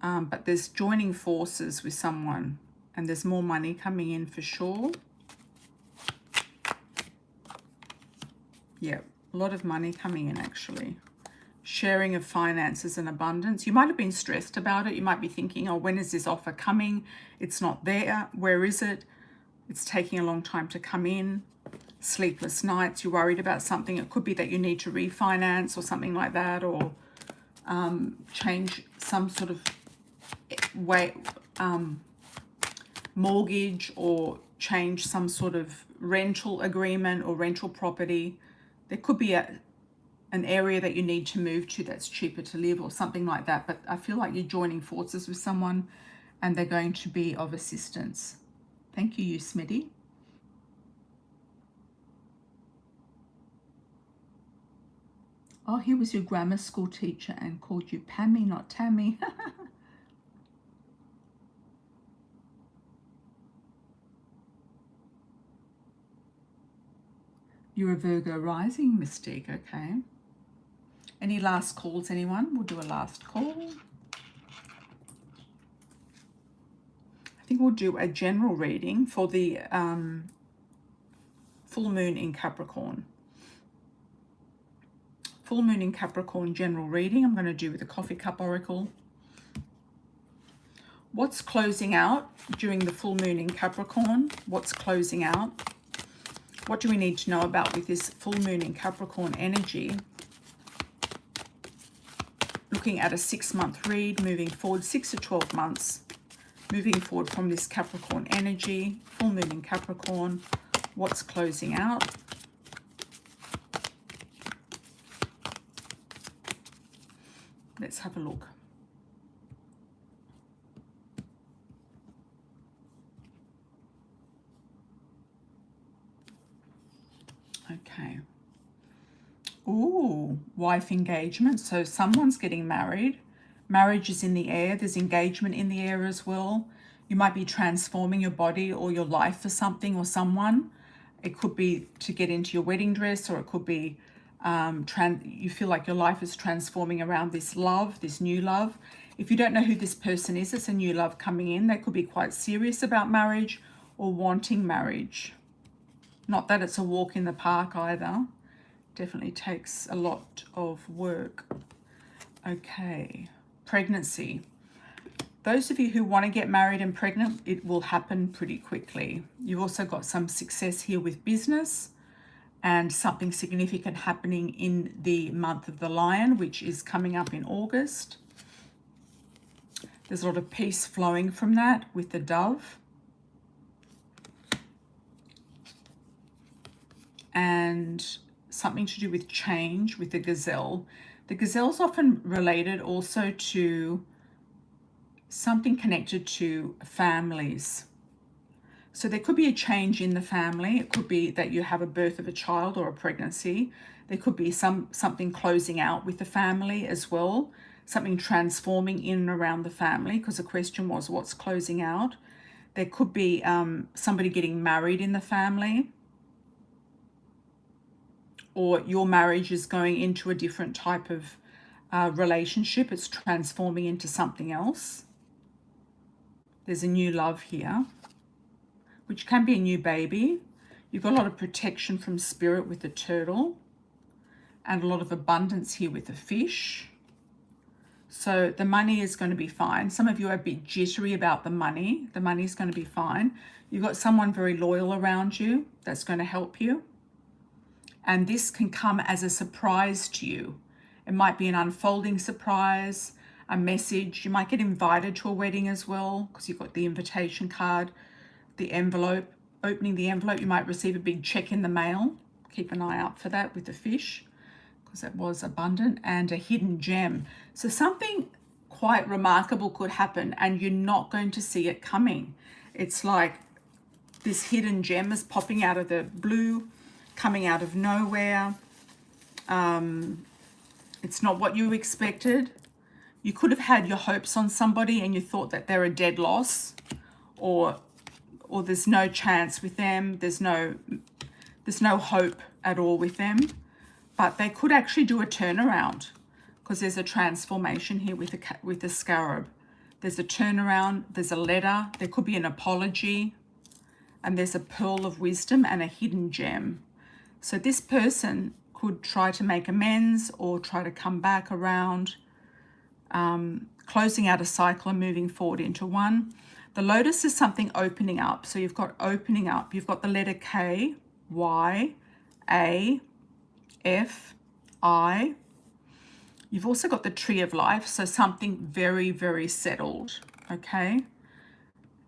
But there's joining forces with someone. And there's more money coming in for sure. Yeah, a lot of money coming in actually. Sharing of finances and abundance. You might have been stressed about it. You might be thinking, oh, when is this offer coming? It's not there. Where is it? It's taking a long time to come in. Sleepless nights. You're worried about something. It could be that you need to refinance or something like that, or change some sort of way, mortgage, or change some sort of rental agreement or rental property. There could be an area that you need to move to that's cheaper to live or something like that. But I feel like you're joining forces with someone and they're going to be of assistance. Thank you, Smitty. Oh, he was your grammar school teacher and called you Pammy, not Tammy. You're a Virgo rising, Mystique, okay. Any last calls, anyone? We'll do a last call. I think we'll do a general reading for the full moon in Capricorn. Full moon in Capricorn general reading. I'm going to do with the Coffee Cup Oracle. What's closing out during the full moon in Capricorn? What's closing out? What do we need to know about with this full moon in Capricorn energy? Looking at a 6-month read, moving forward 6 to 12 months, moving forward from this Capricorn energy, full moon in Capricorn. What's closing out? Let's have a look. Okay. Ooh, wife engagement. So someone's getting married. Marriage is in the air. There's engagement in the air as well. You might be transforming your body or your life for something or someone. It could be to get into your wedding dress, or it could be you feel like your life is transforming around this love, this new love. If you don't know who this person is, it's a new love coming in. They could be quite serious about marriage or wanting marriage. Not that it's a walk in the park either. Definitely takes a lot of work. Okay, pregnancy. Those of you who want to get married and pregnant, it will happen pretty quickly. You've also got some success here with business and something significant happening in the month of the Lion, which is coming up in August. There's a lot of peace flowing from that with the Dove. And something to do with change with the Gazelle. The Gazelle's often related also to something connected to families. So there could be a change in the family. It could be that you have a birth of a child or a pregnancy. There could be something closing out with the family as well. Something transforming in and around the family, because the question was what's closing out. There could be somebody getting married in the family. Or your marriage is going into a different type of relationship. It's transforming into something else. There's a new love here, which can be a new baby. You've got a lot of protection from spirit with the turtle, and a lot of abundance here with the fish. So the money is going to be fine. Some of you are a bit jittery about the money. The money's going to be fine. You've got someone very loyal around you that's going to help you. And this can come as a surprise to you. It might be an unfolding surprise, a message. You might get invited to a wedding as well, because you've got the invitation card, the envelope. Opening the envelope, you might receive a big check in the mail. Keep an eye out for that with the fish, because that was abundant. And a hidden gem. So something quite remarkable could happen, and you're not going to see it coming. It's like this hidden gem is popping out of the blue, coming out of nowhere. It's not what you expected. You could have had your hopes on somebody and you thought that they're a dead loss, or there's no chance with them. There's no hope at all with them. But they could actually do a turnaround, because there's a transformation here with the scarab. There's a turnaround. There's a letter. There could be an apology, and there's a pearl of wisdom and a hidden gem. So this person could try to make amends or try to come back around, closing out a cycle and moving forward into one. The lotus is something opening up. So you've got opening up. You've got the letter K, Y, A, F, I. You've also got the tree of life. So something very, very settled, okay?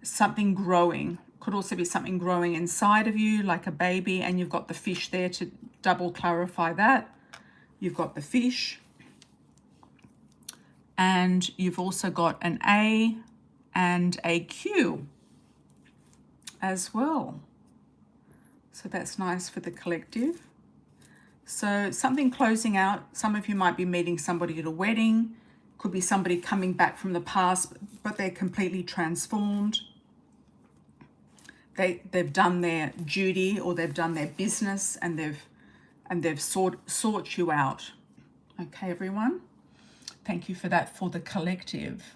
Something growing. Could also be something growing inside of you, like a baby, and you've got the fish there to double clarify that. You've got the fish, and you've also got an A and a Q as well. So that's nice for the collective. So something closing out. Some of you might be meeting somebody at a wedding. Could be somebody coming back from the past, but they're completely transformed. They've done their duty, or they've done their business, and they've sought you out. Okay, everyone. Thank you for that for the collective.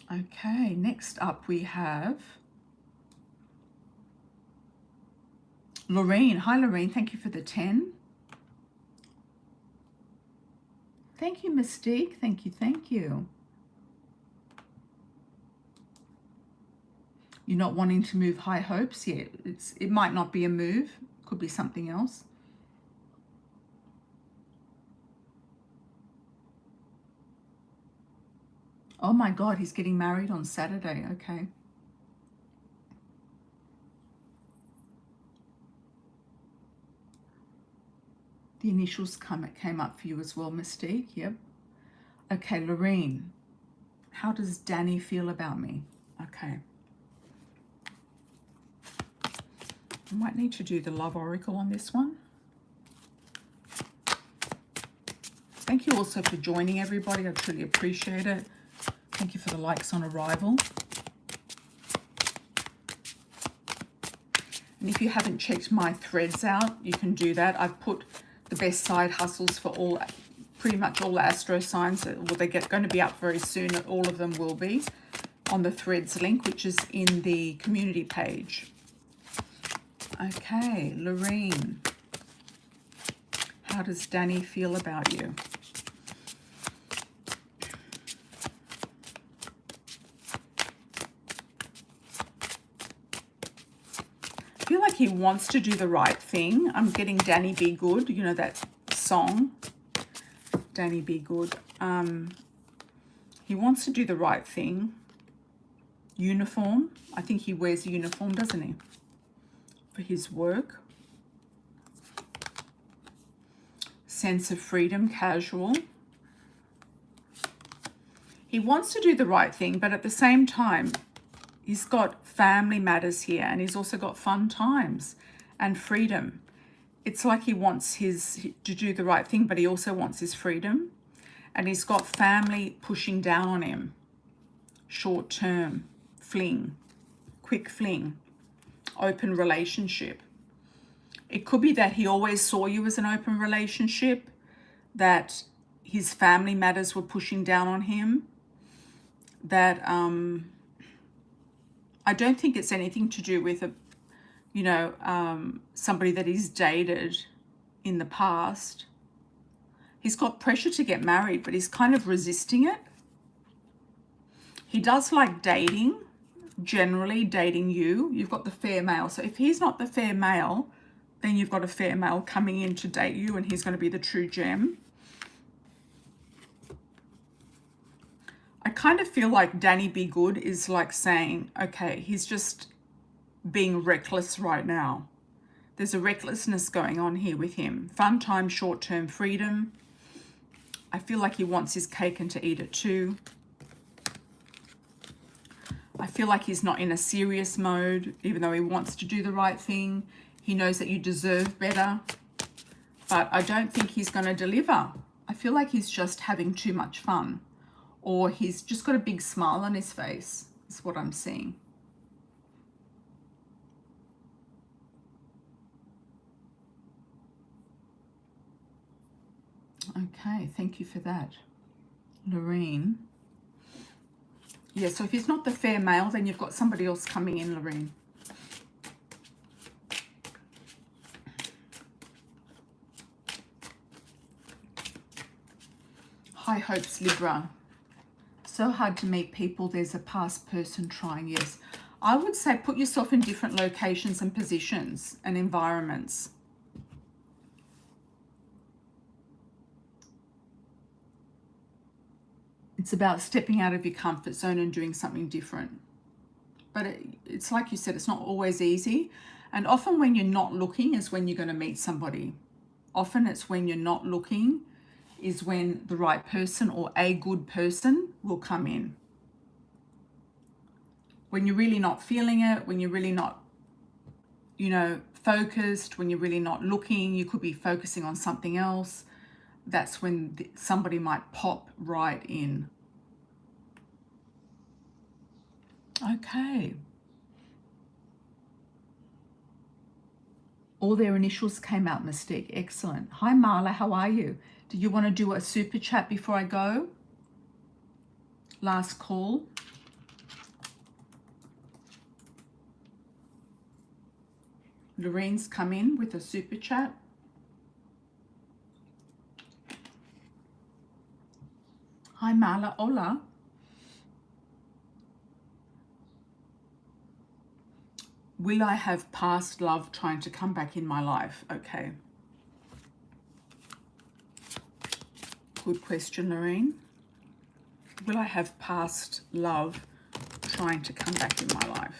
Okay, next up we have Lorraine. Hi, Lorraine. Thank you for the 10. Thank you, Mystique. Thank you. Thank you. You're not wanting to move high hopes yet. It might not be a move. Could be something else. Oh my God, he's getting married on Saturday. Okay. The initials came up for you as well, Mystique. Yep. Okay, Lorraine. How does Danny feel about me? Okay. I might need to do the love oracle on this one. Thank you also for joining, everybody. I truly appreciate it. Thank you for the likes on arrival. And if you haven't checked my threads out, you can do that. I've put the best side hustles for all, pretty much all the astro signs. Well, they're going to be up very soon. All of them will be on the threads link, which is in the community page. Okay, Lorraine. How does Danny feel about you? I feel like he wants to do the right thing. I'm getting Danny Be Good, you know, that song, Danny Be Good. He wants to do the right thing. Uniform. I think he wears a uniform, doesn't he? For his work. Sense of freedom, casual. He wants to do the right thing, but at the same time, he's got family matters here, and he's also got fun times and freedom. It's like he wants to do the right thing, but he also wants his freedom. And he's got family pushing down on him. Short term, fling, quick fling, open relationship. It could be that he always saw you as an open relationship, that his family matters were pushing down on him, that I don't think it's anything to do with somebody that he's dated in the past. He's got pressure to get married, but he's kind of resisting it. He does like dating, generally dating you. You've got the fair male. So if he's not the fair male, then you've got a fair male coming in to date you, and he's going to be the true gem. I kind of feel like Danny Be Good is like saying, okay, he's just being reckless right now. There's a recklessness going on here with him. Fun time, short-term freedom. I feel like he wants his cake and to eat it too. I feel like he's not in a serious mode, even though he wants to do the right thing. He knows that you deserve better, but I don't think he's going to deliver. I feel like he's just having too much fun, or he's just got a big smile on his face, is what I'm seeing. Okay, thank you for that, Lorraine. Yeah, so if he's not the fair male, then you've got somebody else coming in, Lorraine. High hopes, Libra. So hard to meet people. There's a past person trying. Yes, I would say put yourself in different locations and positions and environments. It's about stepping out of your comfort zone and doing something different. But it's like you said, it's not always easy. And often when you're not looking is when you're going to meet somebody. Often it's when you're not looking is when the right person or a good person will come in. When you're really not feeling it, when you're really not, focused, when you're really not looking, you could be focusing on something else. That's when somebody might pop right in. Okay. All their initials came out, Mystique. Excellent. Hi, Marla. How are you? Do you want to do a super chat before I go? Last call. Loren's come in with a super chat. Hi Marla, hola. Will I have past love trying to come back in my life? Okay. Good question, Loren. Will I have past love trying to come back in my life?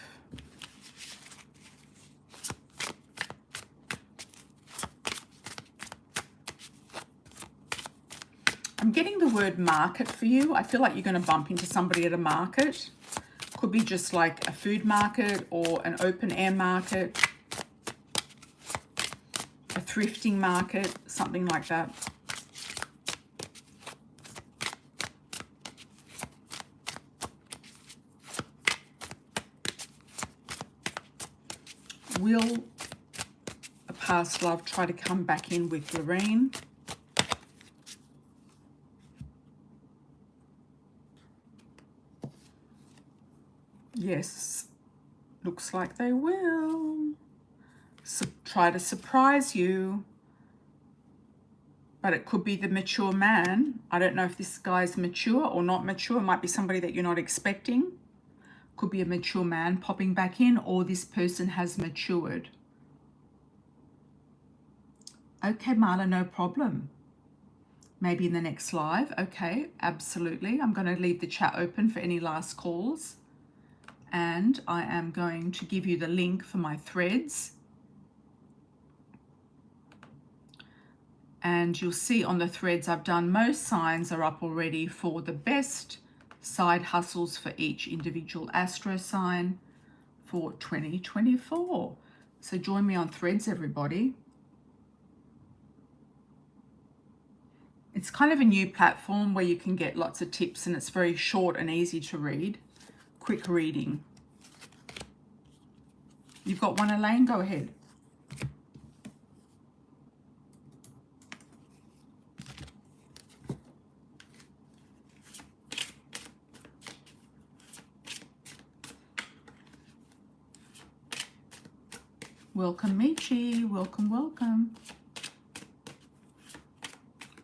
I'm getting the word market for you. I feel like you're going to bump into somebody at a market. Could be just like a food market or an open air market, a thrifting market, something like that. Will a past love try to come back in with Loren? Yes, looks like they will. Try to surprise you. But it could be the mature man. I don't know if this guy's mature or not mature. It might be somebody that you're not expecting. Could be a mature man popping back in, or this person has matured. Okay, Marla, no problem. Maybe in the next live. Okay, absolutely. I'm going to leave the chat open for any last calls. And I am going to give you the link for my threads. And you'll see on the threads I've done, most signs are up already for the best side hustles for each individual astro sign for 2024. So join me on threads, everybody. It's kind of a new platform where you can get lots of tips, and it's very short and easy to read. Quick reading. You've got one, Elaine? Go ahead. Welcome, Michi. Welcome, welcome.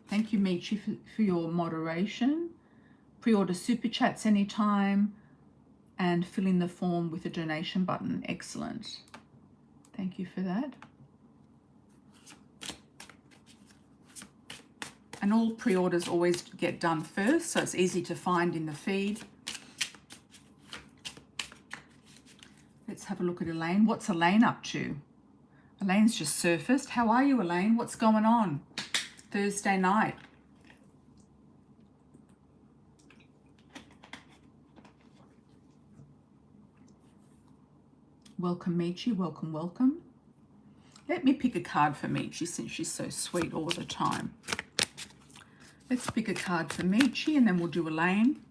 Thank you, Michi, for your moderation. Pre-order super chats anytime. And fill in the form with a donation button. Excellent. Thank you for that. And all pre-orders always get done first, so it's easy to find in the feed. Let's have a look at Elaine. What's Elaine up to? Elaine's just surfaced. How are you, Elaine? What's going on? Thursday night. Welcome, Michi. Welcome, welcome. Let me pick a card for Michi since she's so sweet all the time. Let's pick a card for Michi and then we'll do Elaine.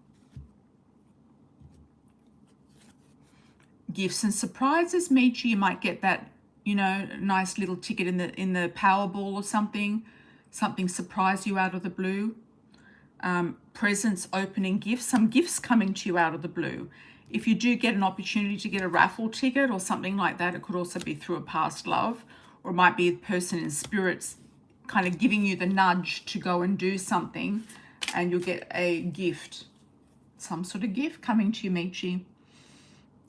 Gifts and surprises, Michi. You might get that, you know, nice little ticket in the Powerball or something. Something surprise you out of the blue. Presents, opening gifts. Some gifts coming to you out of the blue. If you do get an opportunity to get a raffle ticket or something like that, it could also be through a past love, or it might be a person in spirits kind of giving you the nudge to go and do something, and you'll get a gift, some sort of gift coming to you, Michi.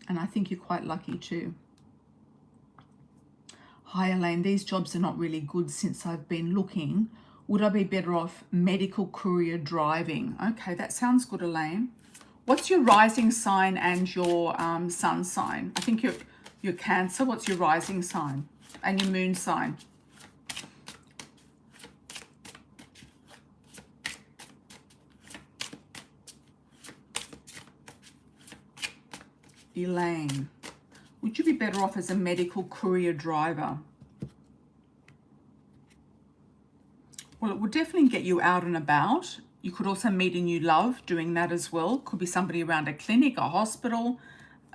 And I think you're quite lucky too. Hi, Elaine. These jobs are not really good since I've been looking. Would I be better off medical courier driving? Okay, that sounds good, Elaine. What's your rising sign and your sun sign? I think you're Cancer. What's your rising sign and your moon sign? Elaine, would you be better off as a medical courier driver? Well, it would definitely get you out and about. You could also meet a new love doing that as well. Could be somebody around a clinic, a hospital,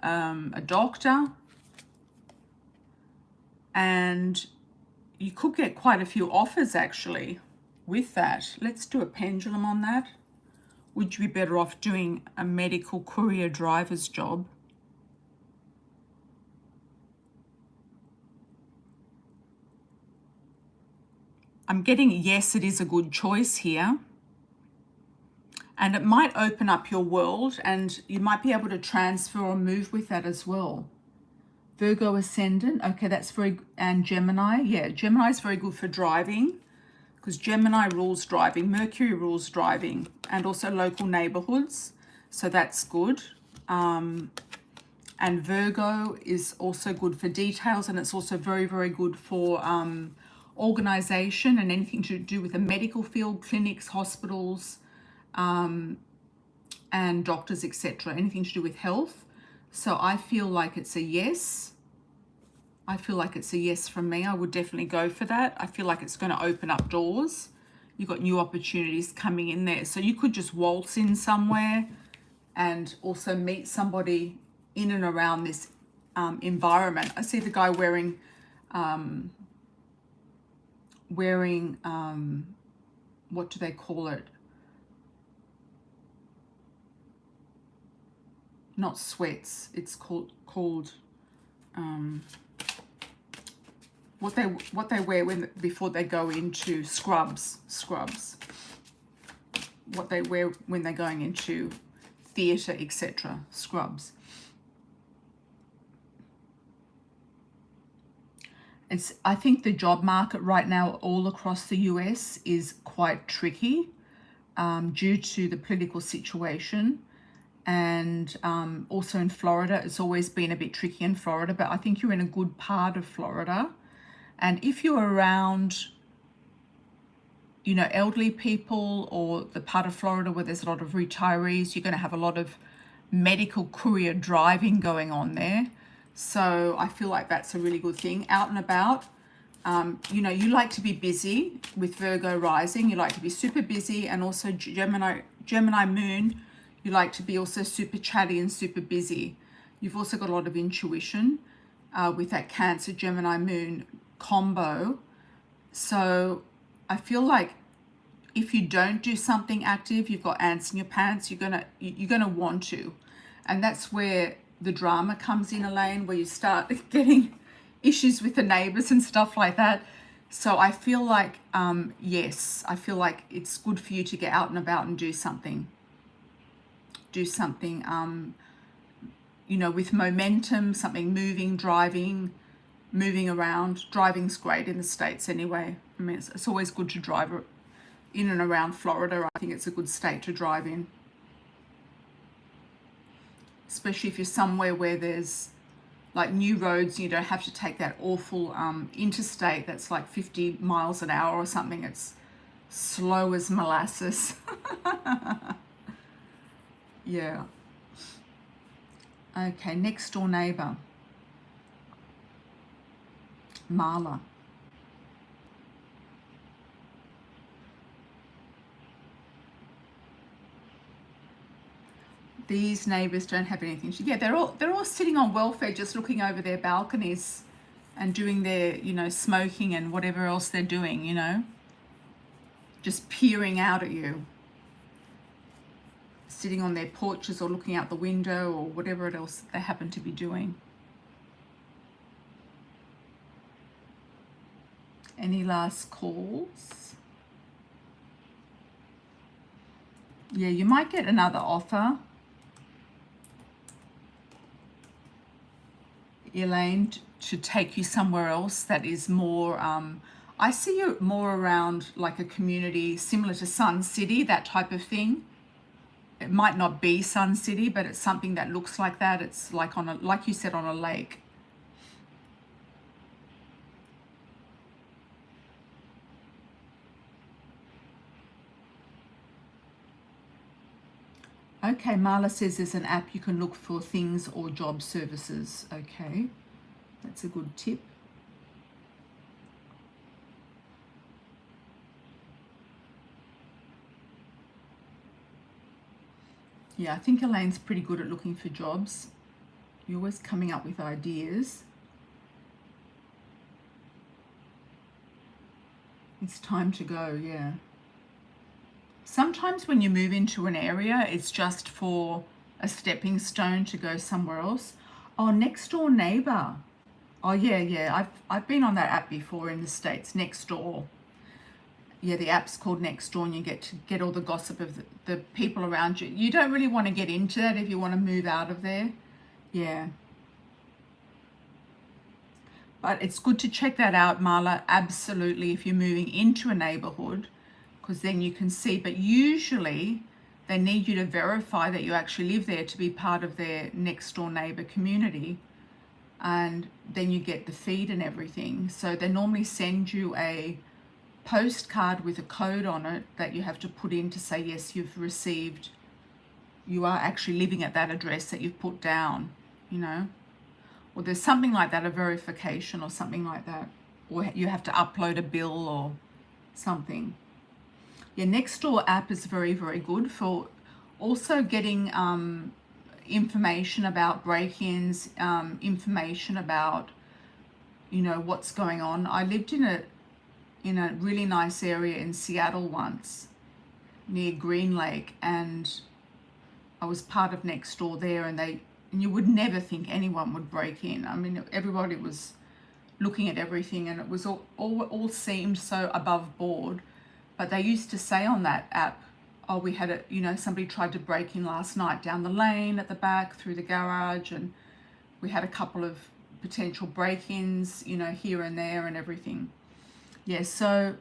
a doctor. And you could get quite a few offers actually with that. Let's do a pendulum on that. Would you be better off doing a medical courier driver's job? I'm getting, yes, it is a good choice here. And it might open up your world and you might be able to transfer or move with that as well. Virgo ascendant, okay, that's very, and Gemini, yeah, Gemini is very good for driving because Gemini rules driving, Mercury rules driving, and also local neighborhoods, so that's good. And Virgo is also good for details, and it's also very, very good for organization and anything to do with the medical field, clinics, hospitals, and doctors, etc. Anything to do with health. So I feel like it's a yes. I feel like it's a yes from me. I would definitely go for that. I feel like it's going to open up doors. You've got new opportunities coming in there. So you could just waltz in somewhere and also meet somebody in and around this environment. I see the guy wearing what do they call it? Not sweats. It's called what they wear before they go into scrubs. What they wear when they're going into theatre, etc. Scrubs. I think the job market right now all across the US is quite tricky due to the political situation. And also in Florida, it's always been a bit tricky in Florida, but I think you're in a good part of Florida. And if you're around, you know, elderly people or the part of Florida where there's a lot of retirees, you're going to have a lot of medical courier driving going on there. So I feel like that's a really good thing. Out and about, you know, you like to be busy with Virgo rising. You like to be super busy, and also Gemini moon, you like to be also super chatty and super busy. You've also got a lot of intuition with that Cancer Gemini moon combo. So I feel like if you don't do something active, you've got ants in your pants, you're gonna want to. And that's where the drama comes in, Elaine, where you start getting issues with the neighbors and stuff like that. So I feel like, yes, I feel like it's good for you to get out and about and do something. Do something, you know, with momentum, something moving, driving, moving around. Driving's great in the States anyway. I mean, it's always good to drive in and around Florida. I think it's a good state to drive in. Especially if you're somewhere where there's like new roads, you don't have to take that awful interstate that's like 50 miles an hour or something. It's slow as molasses. Yeah. Okay, next door neighbor. Marla. These neighbors don't have anything to, yeah, they're all sitting on welfare, just looking over their balconies and doing their, you know, smoking and whatever else they're doing, you know, just peering out at you, sitting on their porches or looking out the window or whatever else they happen to be doing. Any last calls? Yeah, you might get another offer, Elaine, to take you somewhere else that is more, I see you more around like a community similar to Sun City, that type of thing. It might not be Sun City, but it's something that looks like that. It's like on a, like you said, on a lake. Okay, Marla says there's an app you can look for things or job services. Okay, that's a good tip. Yeah, I think Elaine's pretty good at looking for jobs. You're always coming up with ideas. It's time to go, yeah. Sometimes when you move into an area, it's just for a stepping stone to go somewhere else. Oh, next door neighbor. Oh yeah, I've been on that app before in the States, next door. yeah, the app's called Nextdoor, and you get to get all the gossip of the people around you. You don't really want to get into that if you want to move out of there. Yeah. But it's good to check that out, Marla, absolutely, if you're moving into a neighborhood, because then you can see. But usually they need you to verify that you actually live there to be part of their next door neighbor community. And then you get the feed and everything. So they normally send you a postcard with a code on it that you have to put in to say, yes, you've received, you are actually living at that address that you've put down, you know. Or there's something like that, a verification or something like that. Or you have to upload a bill or something. Your Nextdoor app is very, very good for also getting information about break-ins, information about, you know, what's going on. I lived in a really nice area in Seattle once, near Green Lake, and I was part of Nextdoor there, and you would never think anyone would break in. I mean, everybody was looking at everything, and it was all seemed so above board. But they used to say on that app, oh, we had somebody tried to break in last night down the lane at the back through the garage, and we had a couple of potential break-ins, you know, here and there and everything. Yeah, so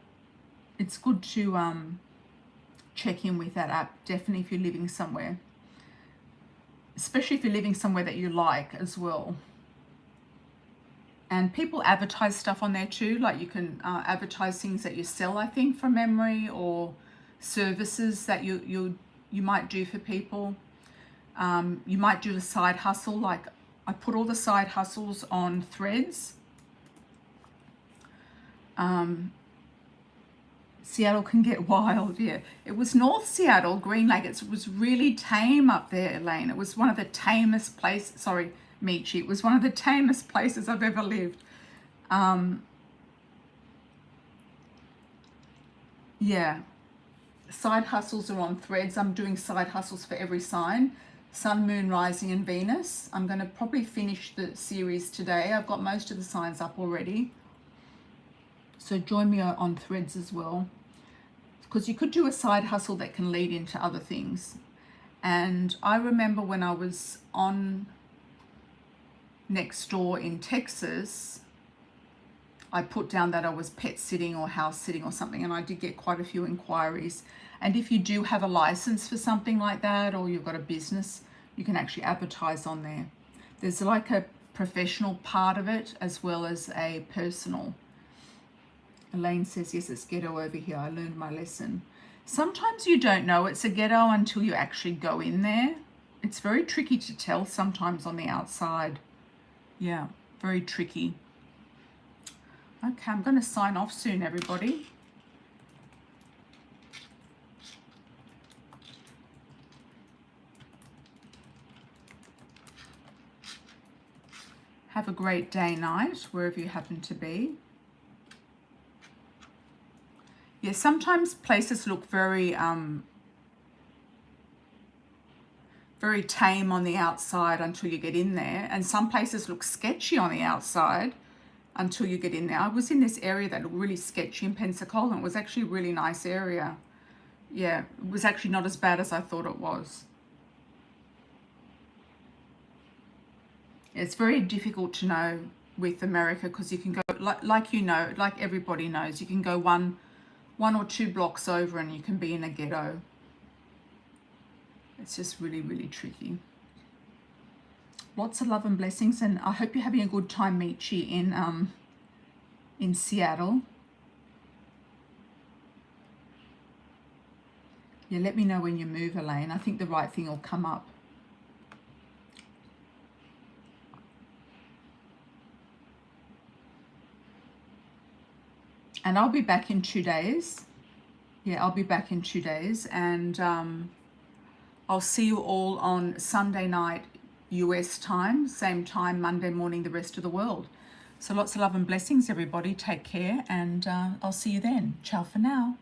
it's good to check in with that app, definitely if you're living somewhere. Especially if you're living somewhere that you like as well. And people advertise stuff on there too, like you can advertise things that you sell, I think, from memory, or services that you might do for people. You might do a side hustle, like I put all the side hustles on Threads. Seattle can get wild, yeah. It was North Seattle, Green Lake. It was really tame up there, Elaine. It was one of the tamest places, sorry, Michi. It was one of the tamest places I've ever lived. Yeah. Side hustles are on Threads. I'm doing side hustles for every sign. Sun, Moon, Rising, and Venus. I'm going to probably finish the series today. I've got most of the signs up already. So join me on Threads as well, because you could do a side hustle that can lead into other things. And I remember when I was on Nextdoor in Texas, I put down that I was pet sitting or house sitting or something, and I did get quite a few inquiries. And if you do have a license for something like that, or you've got a business, you can actually advertise on there. There's like a professional part of it as well as a personal. Elaine says, yes, it's ghetto over here. I learned my lesson. Sometimes you don't know it's a ghetto until you actually go in there. It's very tricky to tell sometimes on the outside. Yeah, very tricky. Okay, I'm going to sign off soon, everybody. Have a great day, night, wherever you happen to be. Yeah, sometimes places look very very tame on the outside until you get in there, and some places look sketchy on the outside until you get in there. I was in this area that looked really sketchy in Pensacola, and it was actually a really nice area. Yeah, it was actually not as bad as I thought it was. It's very difficult to know with America, because you can go, like you know, like everybody knows, you can go one or two blocks over and you can be in a ghetto. It's just really, really tricky. Lots of love and blessings, and I hope you're having a good time, Michi, in Seattle. Yeah, let me know when you move, Elaine. I think the right thing will come up. And I'll be back in 2 days. Yeah, I'll be back in 2 days, and I'll see you all on Sunday night US time, same time Monday morning the rest of the world. So lots of love and blessings, everybody. Take care, and I'll see you then. Ciao for now.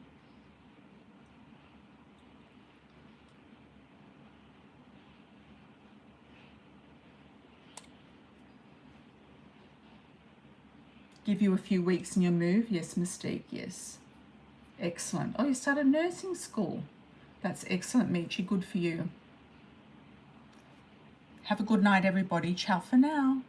Give you a few weeks in your move. Yes, Mystique, yes. Excellent. Oh, you started nursing school. That's excellent, Michi. Good for you. Have a good night, everybody. Ciao for now.